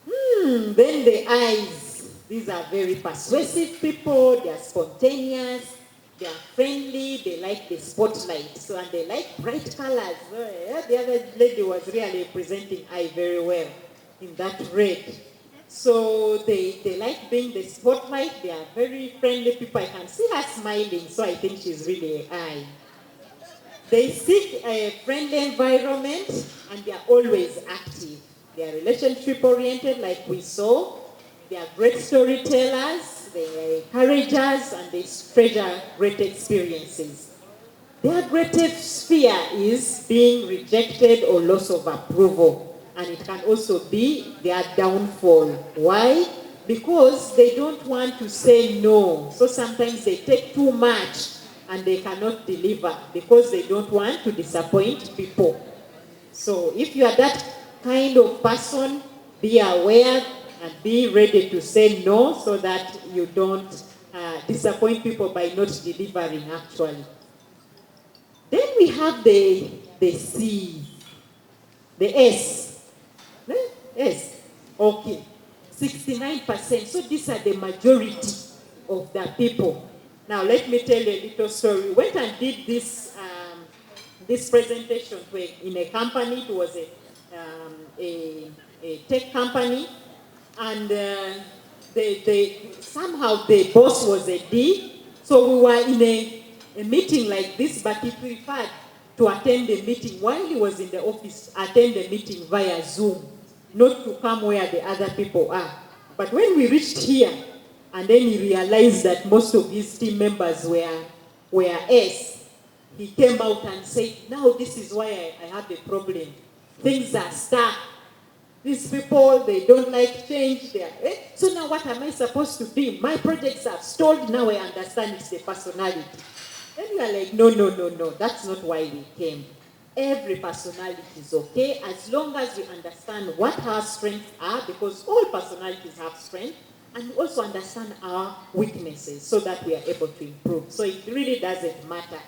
[SPEAKER 1] Then the I's. These are very persuasive people. They are spontaneous. They are friendly. They like the spotlight. So, and they like bright colors. The other lady was really presenting I very well in that red. So they like being the spotlight. They are very friendly people. I can see her smiling, so I think she's really an I. They seek a friendly environment, and they are always active. They are relationship-oriented, like we saw. They are great storytellers, they are encouragers, and they treasure great experiences. Their greatest fear is being rejected or loss of approval. And it can also be their downfall. Why? Because they don't want to say no. So sometimes they take too much and they cannot deliver because they don't want to disappoint people. So if you are that kind of person, be aware and be ready to say no so that you don't disappoint people by not delivering actually. Then we have the C, the S. S, okay, 69%. So these are the majority of the people. Now let me tell you a little story. We went and did this presentation in a company. It was a tech company, and somehow the boss was a D. So we were in a meeting like this, but he preferred to attend the meeting while he was in the office, attend the meeting via Zoom, not to come where the other people are. But when we reached here, and then he realized that most of his team members were S, he came out and said, now this is why I have a problem. Things are stuck. These people, they don't like change. So now what am I supposed to do? My projects are stalled. Now I understand it's the personality. Then you are like, no, that's not why we came. Every personality is okay as long as we understand what our strengths are, because all personalities have strengths, and we also understand our weaknesses so that we are able to improve. So it really doesn't matter.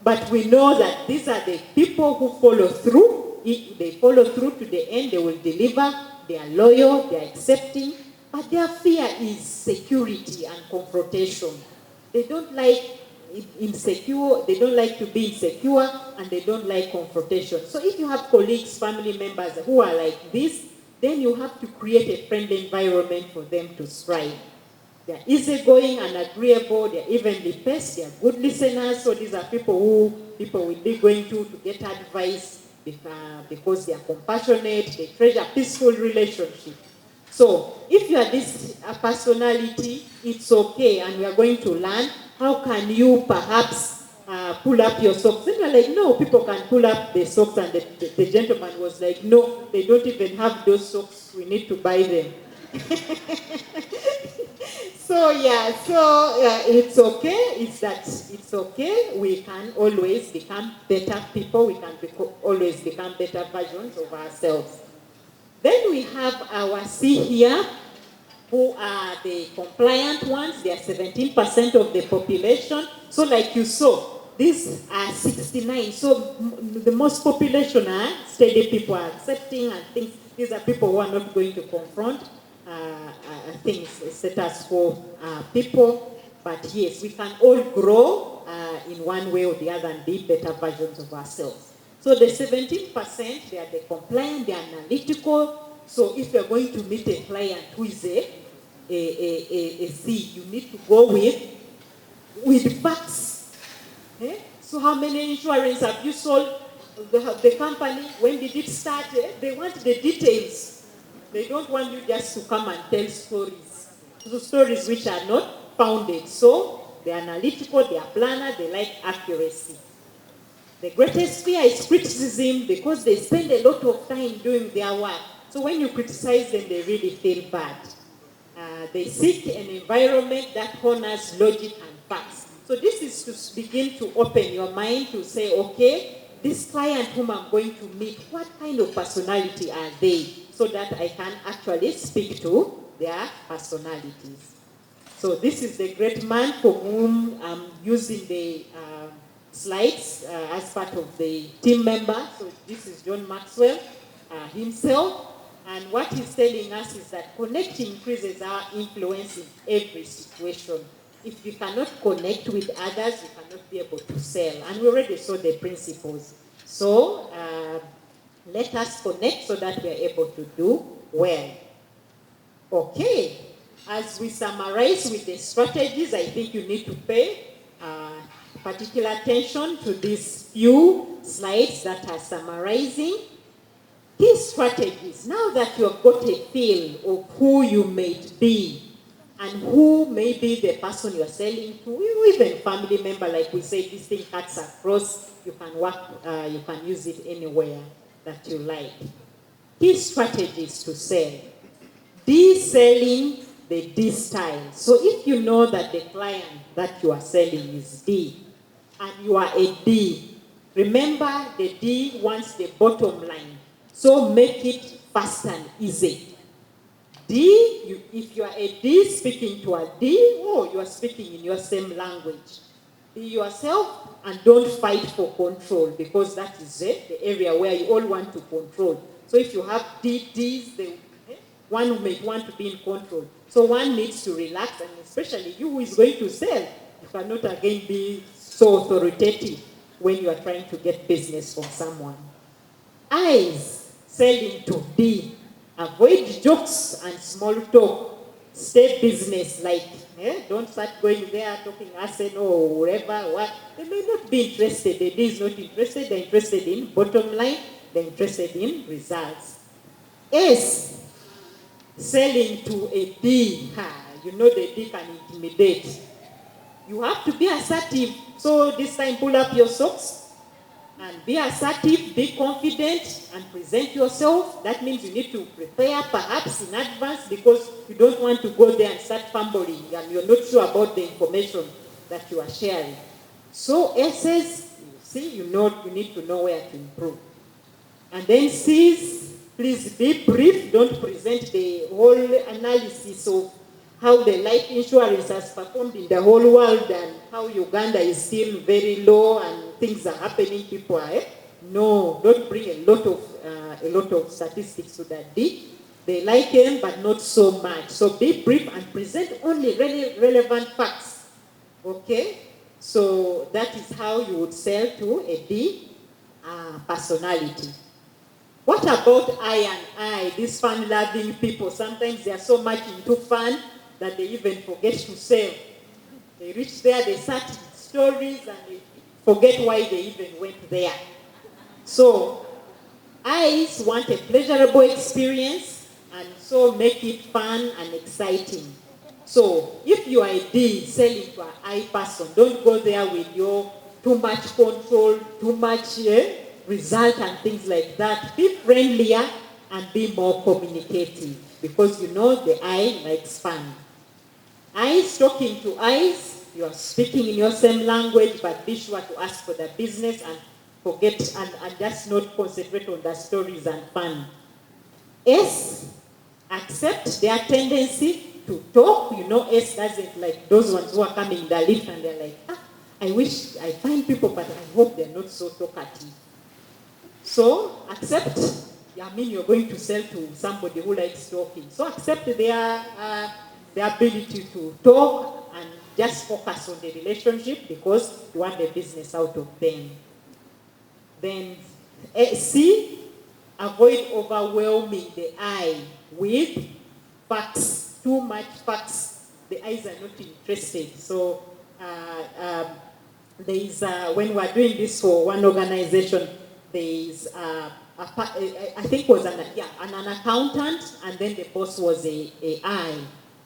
[SPEAKER 1] But we know that these are the people who follow through. If they follow through to the end, they will deliver. They are loyal, they are accepting, but their fear is security and confrontation. They don't like insecure, they don't like to be insecure, and they don't like confrontation. So if you have colleagues, family members who are like this, then you have to create a friendly environment for them to thrive. They're easygoing and agreeable, they're evenly paced, they're good listeners. So these are people who people will be going to get advice because they are compassionate, they treasure peaceful relationship. So if you are this personality, it's okay, and we are going to learn how can you perhaps pull up your socks. Then you're like, no, people can pull up the socks, and the gentleman was like, no, they don't even have those socks, we need to buy them. So it's okay. It's okay. We can always become better people. We can always become better versions of ourselves. Then we have our C here, who are the compliant ones. They are 17% of the population. So like you saw, these are 69. So the most population are steady people, are accepting and things. These are people who are not going to confront things, status quo people. But yes, we can all grow in one way or the other and be better versions of ourselves. So the 17%, they are the compliant, they are analytical. So if you're going to meet a client who is a C, you need to go with facts. Eh? So how many insurance have you sold? The company, when did it start? They want the details. They don't want you just to come and tell stories. So stories which are not founded. So they're analytical, they are planner, they like accuracy. The greatest fear is criticism, because they spend a lot of time doing their work. So when you criticize them, they really feel bad. They seek an environment that honors logic and facts. So this is to begin to open your mind to say, okay, this client whom I'm going to meet, what kind of personality are they? So that I can actually speak to their personalities. So this is the great man for whom I'm using the slides as part of the team member. So this is John Maxwell himself. And what he's telling us is that connecting increases our influence in every situation. If you cannot connect with others, you cannot be able to sell. And we already saw the principles. So let us connect so that we are able to do well. Okay. As we summarize with the strategies, I think you need to pay particular attention to these few slides that are summarizing key strategies. Now that you have got a feel of who you may be and who may be the person you are selling to, even family member, like we say, this thing cuts across, you can work, you can use it anywhere that you like. Key strategies to sell. D-selling the D style. So if you know that the client that you are selling is D, and you are a D, remember the D wants the bottom line. So make it fast and easy. D, if you are a D speaking to a D, you are speaking in your same language. Be yourself and don't fight for control, because that is the area where you all want to control. So if you have Ds, one may want to be in control. So one needs to relax, and especially you who is going to sell, you cannot again be so authoritative when you are trying to get business from someone. I's, selling to D. Avoid jokes and small talk. Stay business like. Don't start going there talking Arsenal or whatever. What? They may not be interested. The D is not interested. They're interested in bottom line. They're interested in results. S, selling to a D. You know the D can intimidate. You have to be assertive. So this time pull up your socks and be assertive, be confident, and present yourself. That means you need to prepare perhaps in advance, because you don't want to go there and start fumbling and you're not sure about the information that you are sharing. So S's, See, you need to know where to improve. And then C's, please be brief. Don't present the whole analysis of how the life insurance has performed in the whole world and how Uganda is still very low and things are happening. People are, no, don't bring a lot of statistics to that D. They like them, but not so much. So be brief and present only really relevant facts. Okay? So that is how you would sell to a D personality. What about I and I, these fun-loving people? Sometimes they are so much into fun that they even forget to sell. They reach there, they start stories, and they forget why they even went there. So, I's want a pleasurable experience, and so make it fun and exciting. So, if you are a D selling to an I person, don't go there with your too much control, too much result and things like that. Be friendlier and be more communicative, because you know the I likes fun. I's talking to I's, you are speaking in your same language, but be sure to ask for the business and forget and just not concentrate on the stories and fun. S, accept their tendency to talk. You know, S doesn't like those ones who are coming in the lift and they're like, I wish I find people, but I hope they're not so talkative. So accept, you're going to sell to somebody who likes talking. So accept their ability to talk and just focus on the relationship because you want the business out of them. Then C, avoid overwhelming the I with facts, too much facts. The I's are not interested. So there is, when we're doing this for one organization, there is I think it was an accountant, and then the boss was a I.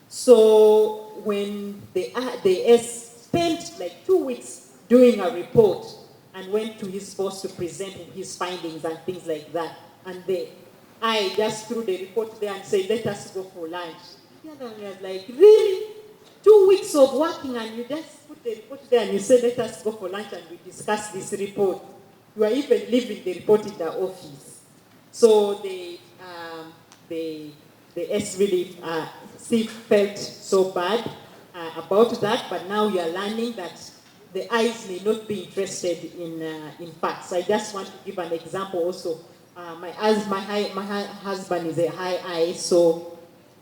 [SPEAKER 1] So when the S spent like 2 weeks doing a report and went to his boss to present his findings and things like that, and the I just threw the report there and said, let us go for lunch. The other one was like, really? 2 weeks of working and you just put the report there and you say, let us go for lunch and we discuss this report. You are even leaving the report in the office. So the S really felt so bad about that, but now you are learning that the I's may not be interested in facts. I just want to give an example also. My husband is a high I, so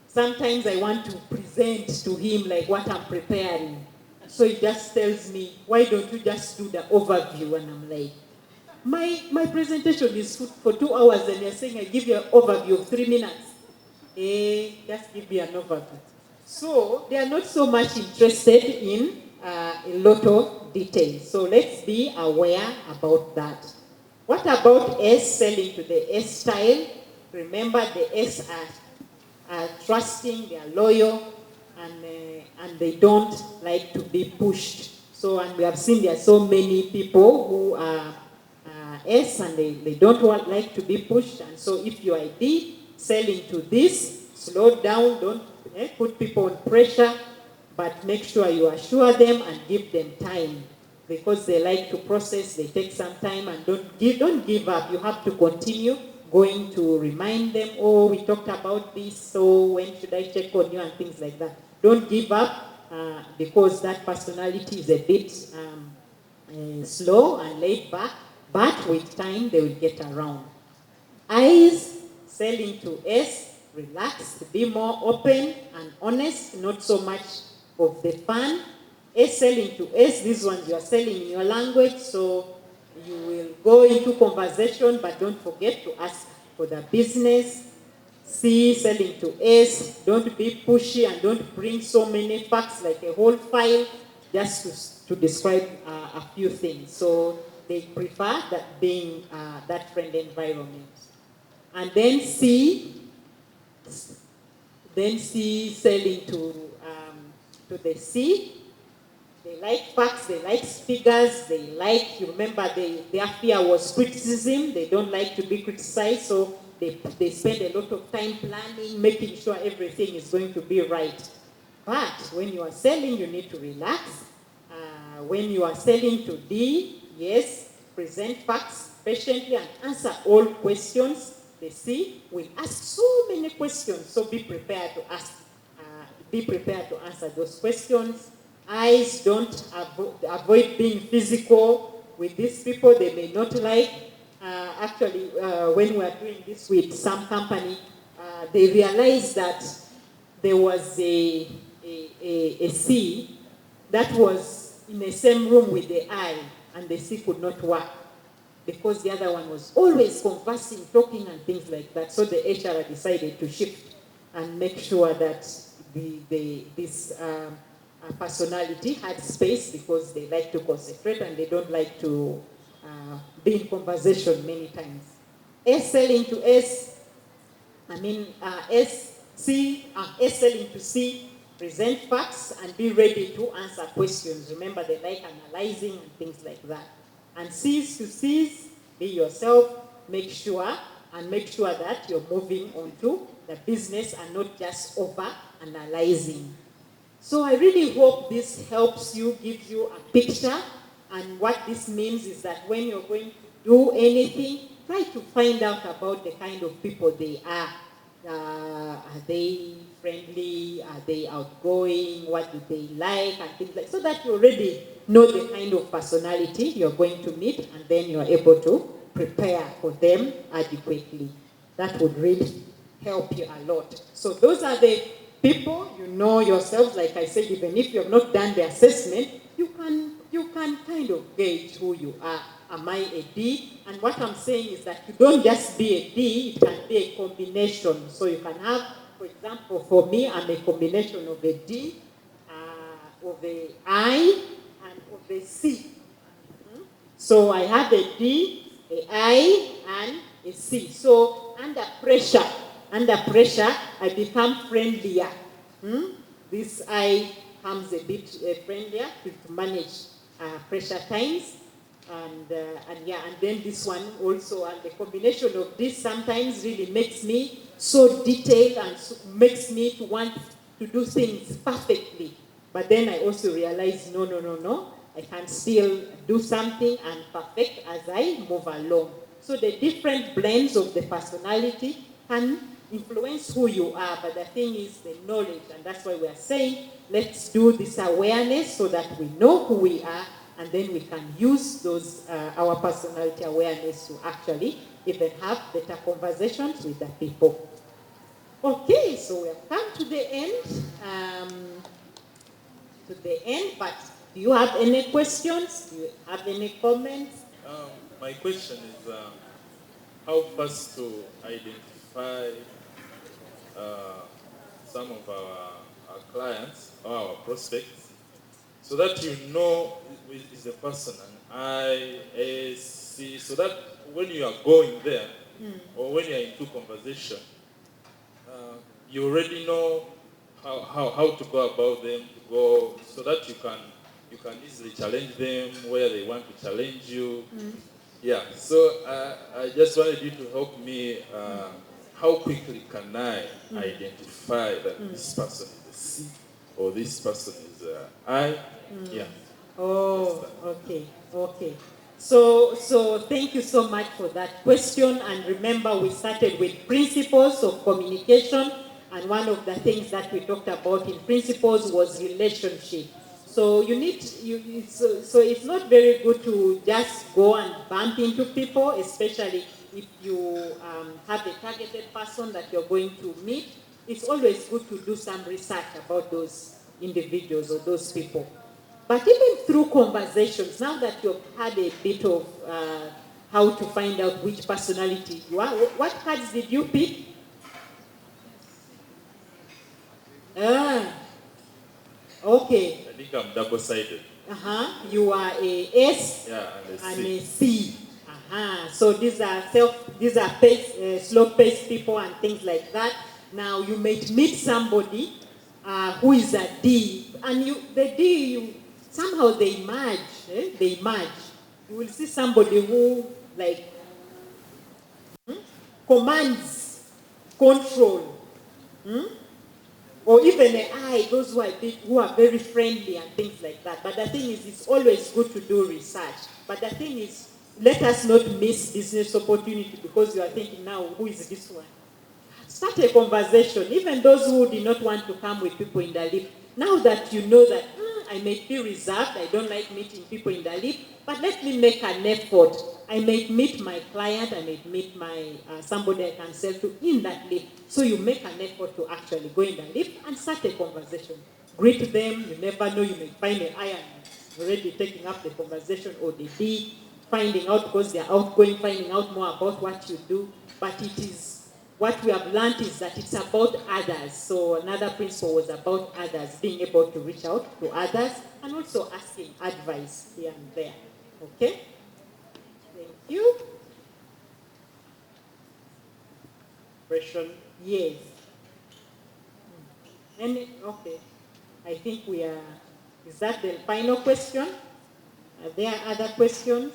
[SPEAKER 1] sometimes I want to present to him like what I'm preparing. So he just tells me, why don't you just do the overview? And I'm like, my presentation is for 2 hours and you're saying I give you an overview of 3 minutes. Just give me an overview. So they are not so much interested in a lot of details. So let's be aware about that. What about S selling to the S style? Remember the S are trusting, they are loyal, and they don't like to be pushed. So, and we have seen there are so many people who are S and they don't like to be pushed. And so if you are a D selling to this, slow down, don't put people on pressure, but make sure you assure them and give them time, because they like to process, they take some time, and don't give up. You have to continue going to remind them, oh, we talked about this, so when should I check on you and things like that. Don't give up because that personality is a bit slow and laid back, but with time they will get around. I's selling to S, relax, be more open and honest, not so much of the fun. S selling to S, these ones you are selling in your language, so you will go into conversation, but don't forget to ask for the business. C selling to S, don't be pushy and don't bring so many facts like a whole file just to describe a few things. So they prefer that being that friendly environment. And then C selling to the C. They like facts, they like figures, they like, you remember their fear was criticism, they don't like to be criticized, so they spend a lot of time planning, making sure everything is going to be right. But when you are selling, you need to relax. When you are selling to D, yes, present facts patiently and answer all questions. The C will ask so many questions, so be prepared to ask. Be prepared to answer those questions. I's, don't avoid being physical with these people. They may not like. Actually, when we are doing this with some company, they realized that there was a C that was in the same room with the I, and the C could not work because the other one was always conversing, talking, and things like that. So the HR decided to shift and make sure that this personality had space, because they like to concentrate and they don't like to be in conversation many times. S selling to S, S selling to C, present facts and be ready to answer questions. Remember, they like analyzing and things like that. And C's to C's, be yourself, make sure that you're moving on to the business and not just over analyzing. So I really hope this helps you, gives you a picture. And what this means is that when you're going to do anything, try to find out about the kind of people they are. Are they friendly? Are they outgoing? What do they like? And things like, so that you already know the kind of personality you're going to meet, and then you're able to prepare for them adequately. That would really help you a lot. So those are the people. You know yourselves. Like I said, even if you have not done the assessment, you can kind of gauge who you are. Am I a D? And what I'm saying is that you don't just be a D, it can be a combination. So you can have, for example, for me, I'm a combination of a D, of a I, and of a C. So I have a D, a I, and a C. So under pressure, I become friendlier. This I comes a bit friendlier to manage pressure times. And then this one also, and the combination of this sometimes really makes me so detailed and makes me to want to do things perfectly. But then I also realize, no, I can still do something and perfect as I move along. So the different blends of the personality can influence who you are, but the thing is the knowledge, and that's why we are saying, let's do this awareness so that we know who we are, and then we can use those our personality awareness to actually even have better conversations with the people. Okay, so we have come to the end. But do you have any questions? Do you have any comments?
[SPEAKER 5] My question is how first to identify some of our clients or our prospects, so that you know is the person an IAC, so that when you are going there or when you are into conversation, you already know how to go about them, to go, so that you can easily challenge them where they want to challenge you. Yeah, so I just wanted you to help me. How quickly can I identify that this person is a C or this person is I? Yeah.
[SPEAKER 1] Oh, okay. So thank you so much for that question. And remember, we started with principles of communication, and one of the things that we talked about in principles was relationship. So so it's not very good to just go and bump into people, especially if you have a targeted person that you're going to meet. It's always good to do some research about those individuals or those people. But even through conversations, now that you've had a bit of how to find out which personality you are, what cards did you pick? Okay.
[SPEAKER 5] I think I'm double-sided.
[SPEAKER 1] You are a S
[SPEAKER 5] and
[SPEAKER 1] a C. So these are slow-paced people and things like that. Now you might meet somebody who is a D, and the D, somehow they merge. They merge. You will see somebody who commands, control. Or even an I, those who are very friendly and things like that. But the thing is, it's always good to do research. But the thing is, let us not miss business opportunity because you are thinking now, who is this one? Start a conversation. Even those who did not want to come with people in the lift, now that you know that I may be reserved, I don't like meeting people in the lift, but let me make an effort. I may meet my client, I may meet my somebody I can sell to in that lift. So you make an effort to actually go in the lift and start a conversation. Greet them. You never know, you may find an iron already taking up the conversation, or the D, finding out because they are outgoing, finding out more about what you do. But it is what we have learned is that it's about others. So another principle was about others, being able to reach out to others and also asking advice here and there. Okay? Thank you.
[SPEAKER 2] Question?
[SPEAKER 1] Yes. Okay. I think we are, is that the final question? Are there other questions?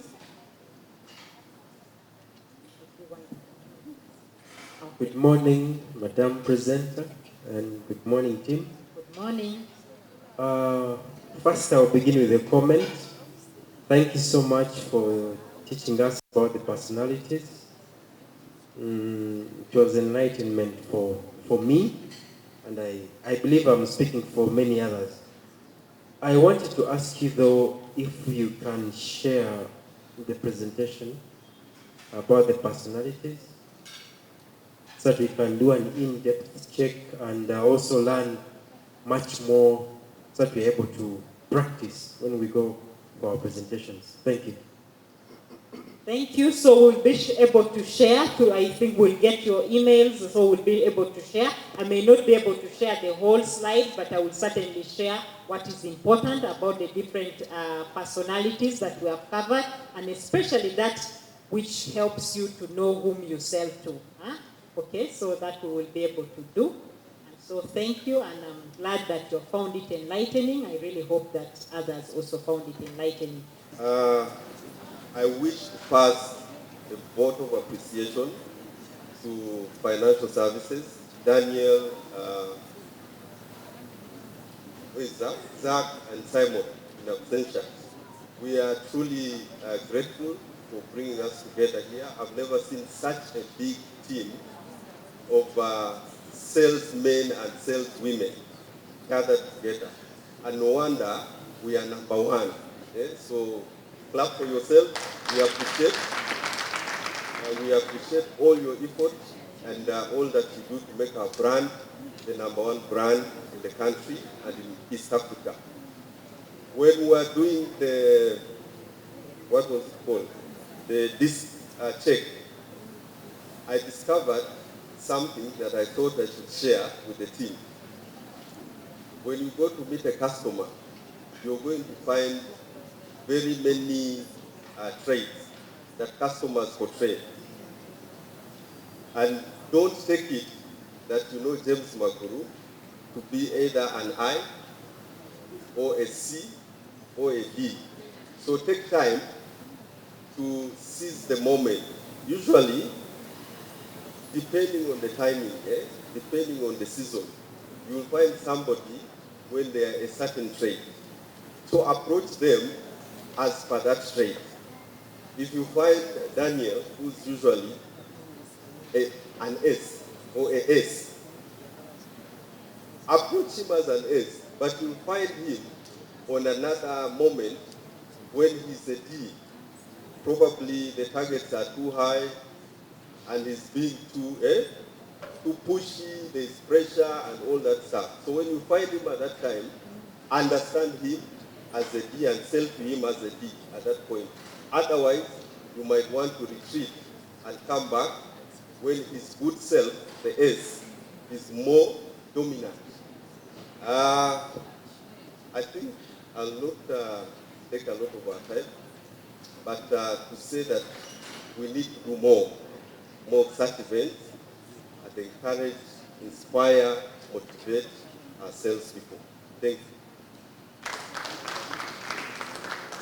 [SPEAKER 6] Good morning, Madam Presenter, and good morning, team.
[SPEAKER 1] Good morning.
[SPEAKER 6] First, I'll begin with a comment. Thank you so much for teaching us about the personalities. It was enlightenment for me, and I believe I'm speaking for many others. I wanted to ask you, though, if you can share the presentation about the personalities, so that we can do an in-depth check and also learn much more, so that we're able to practice when we go for our presentations. Thank you.
[SPEAKER 1] Thank you. So we'll be able to share. I think we'll get your emails, so we'll be able to share. I may not be able to share the whole slide, but I will certainly share what is important about the different personalities that we have covered, and especially that which helps you to know whom you sell to. Huh? Okay, so that we will be able to do. And so thank you, and I'm glad that you found it enlightening. I really hope that others also found it enlightening.
[SPEAKER 7] I wish to pass a vote of appreciation to financial services, Daniel, Zach and Simon in absentia. We are truly grateful for bringing us together here. I've never seen such a big team of salesmen and saleswomen gathered together. And no wonder we are number one. So clap for yourself. We appreciate all your effort and all that you do to make our brand the number one brand in the country and in East Africa. When we were doing the, what was it called? This check, I discovered something that I thought I should share with the team. When you go to meet a customer, you're going to find very many traits that customers portray. And don't take it that you know James Makuru to be either an I or a C or a D. So take time to seize the moment. Usually, depending on the timing, depending on the season, you will find somebody when they are a certain trait. So approach them as per that trait. If you find Daniel, who's usually an S or a S, approach him as an S, but you'll find him on another moment when he's a D. Probably the targets are too high and he's being too pushy, there's pressure and all that stuff. So when you find him at that time, understand him as a D and sell to him as a D at that point. Otherwise, you might want to retreat and come back when his good self, the S, is more dominant. I think I'll not take a lot of our time, but to say that we need to do more of such events and encourage, inspire, motivate our salespeople. Thank you.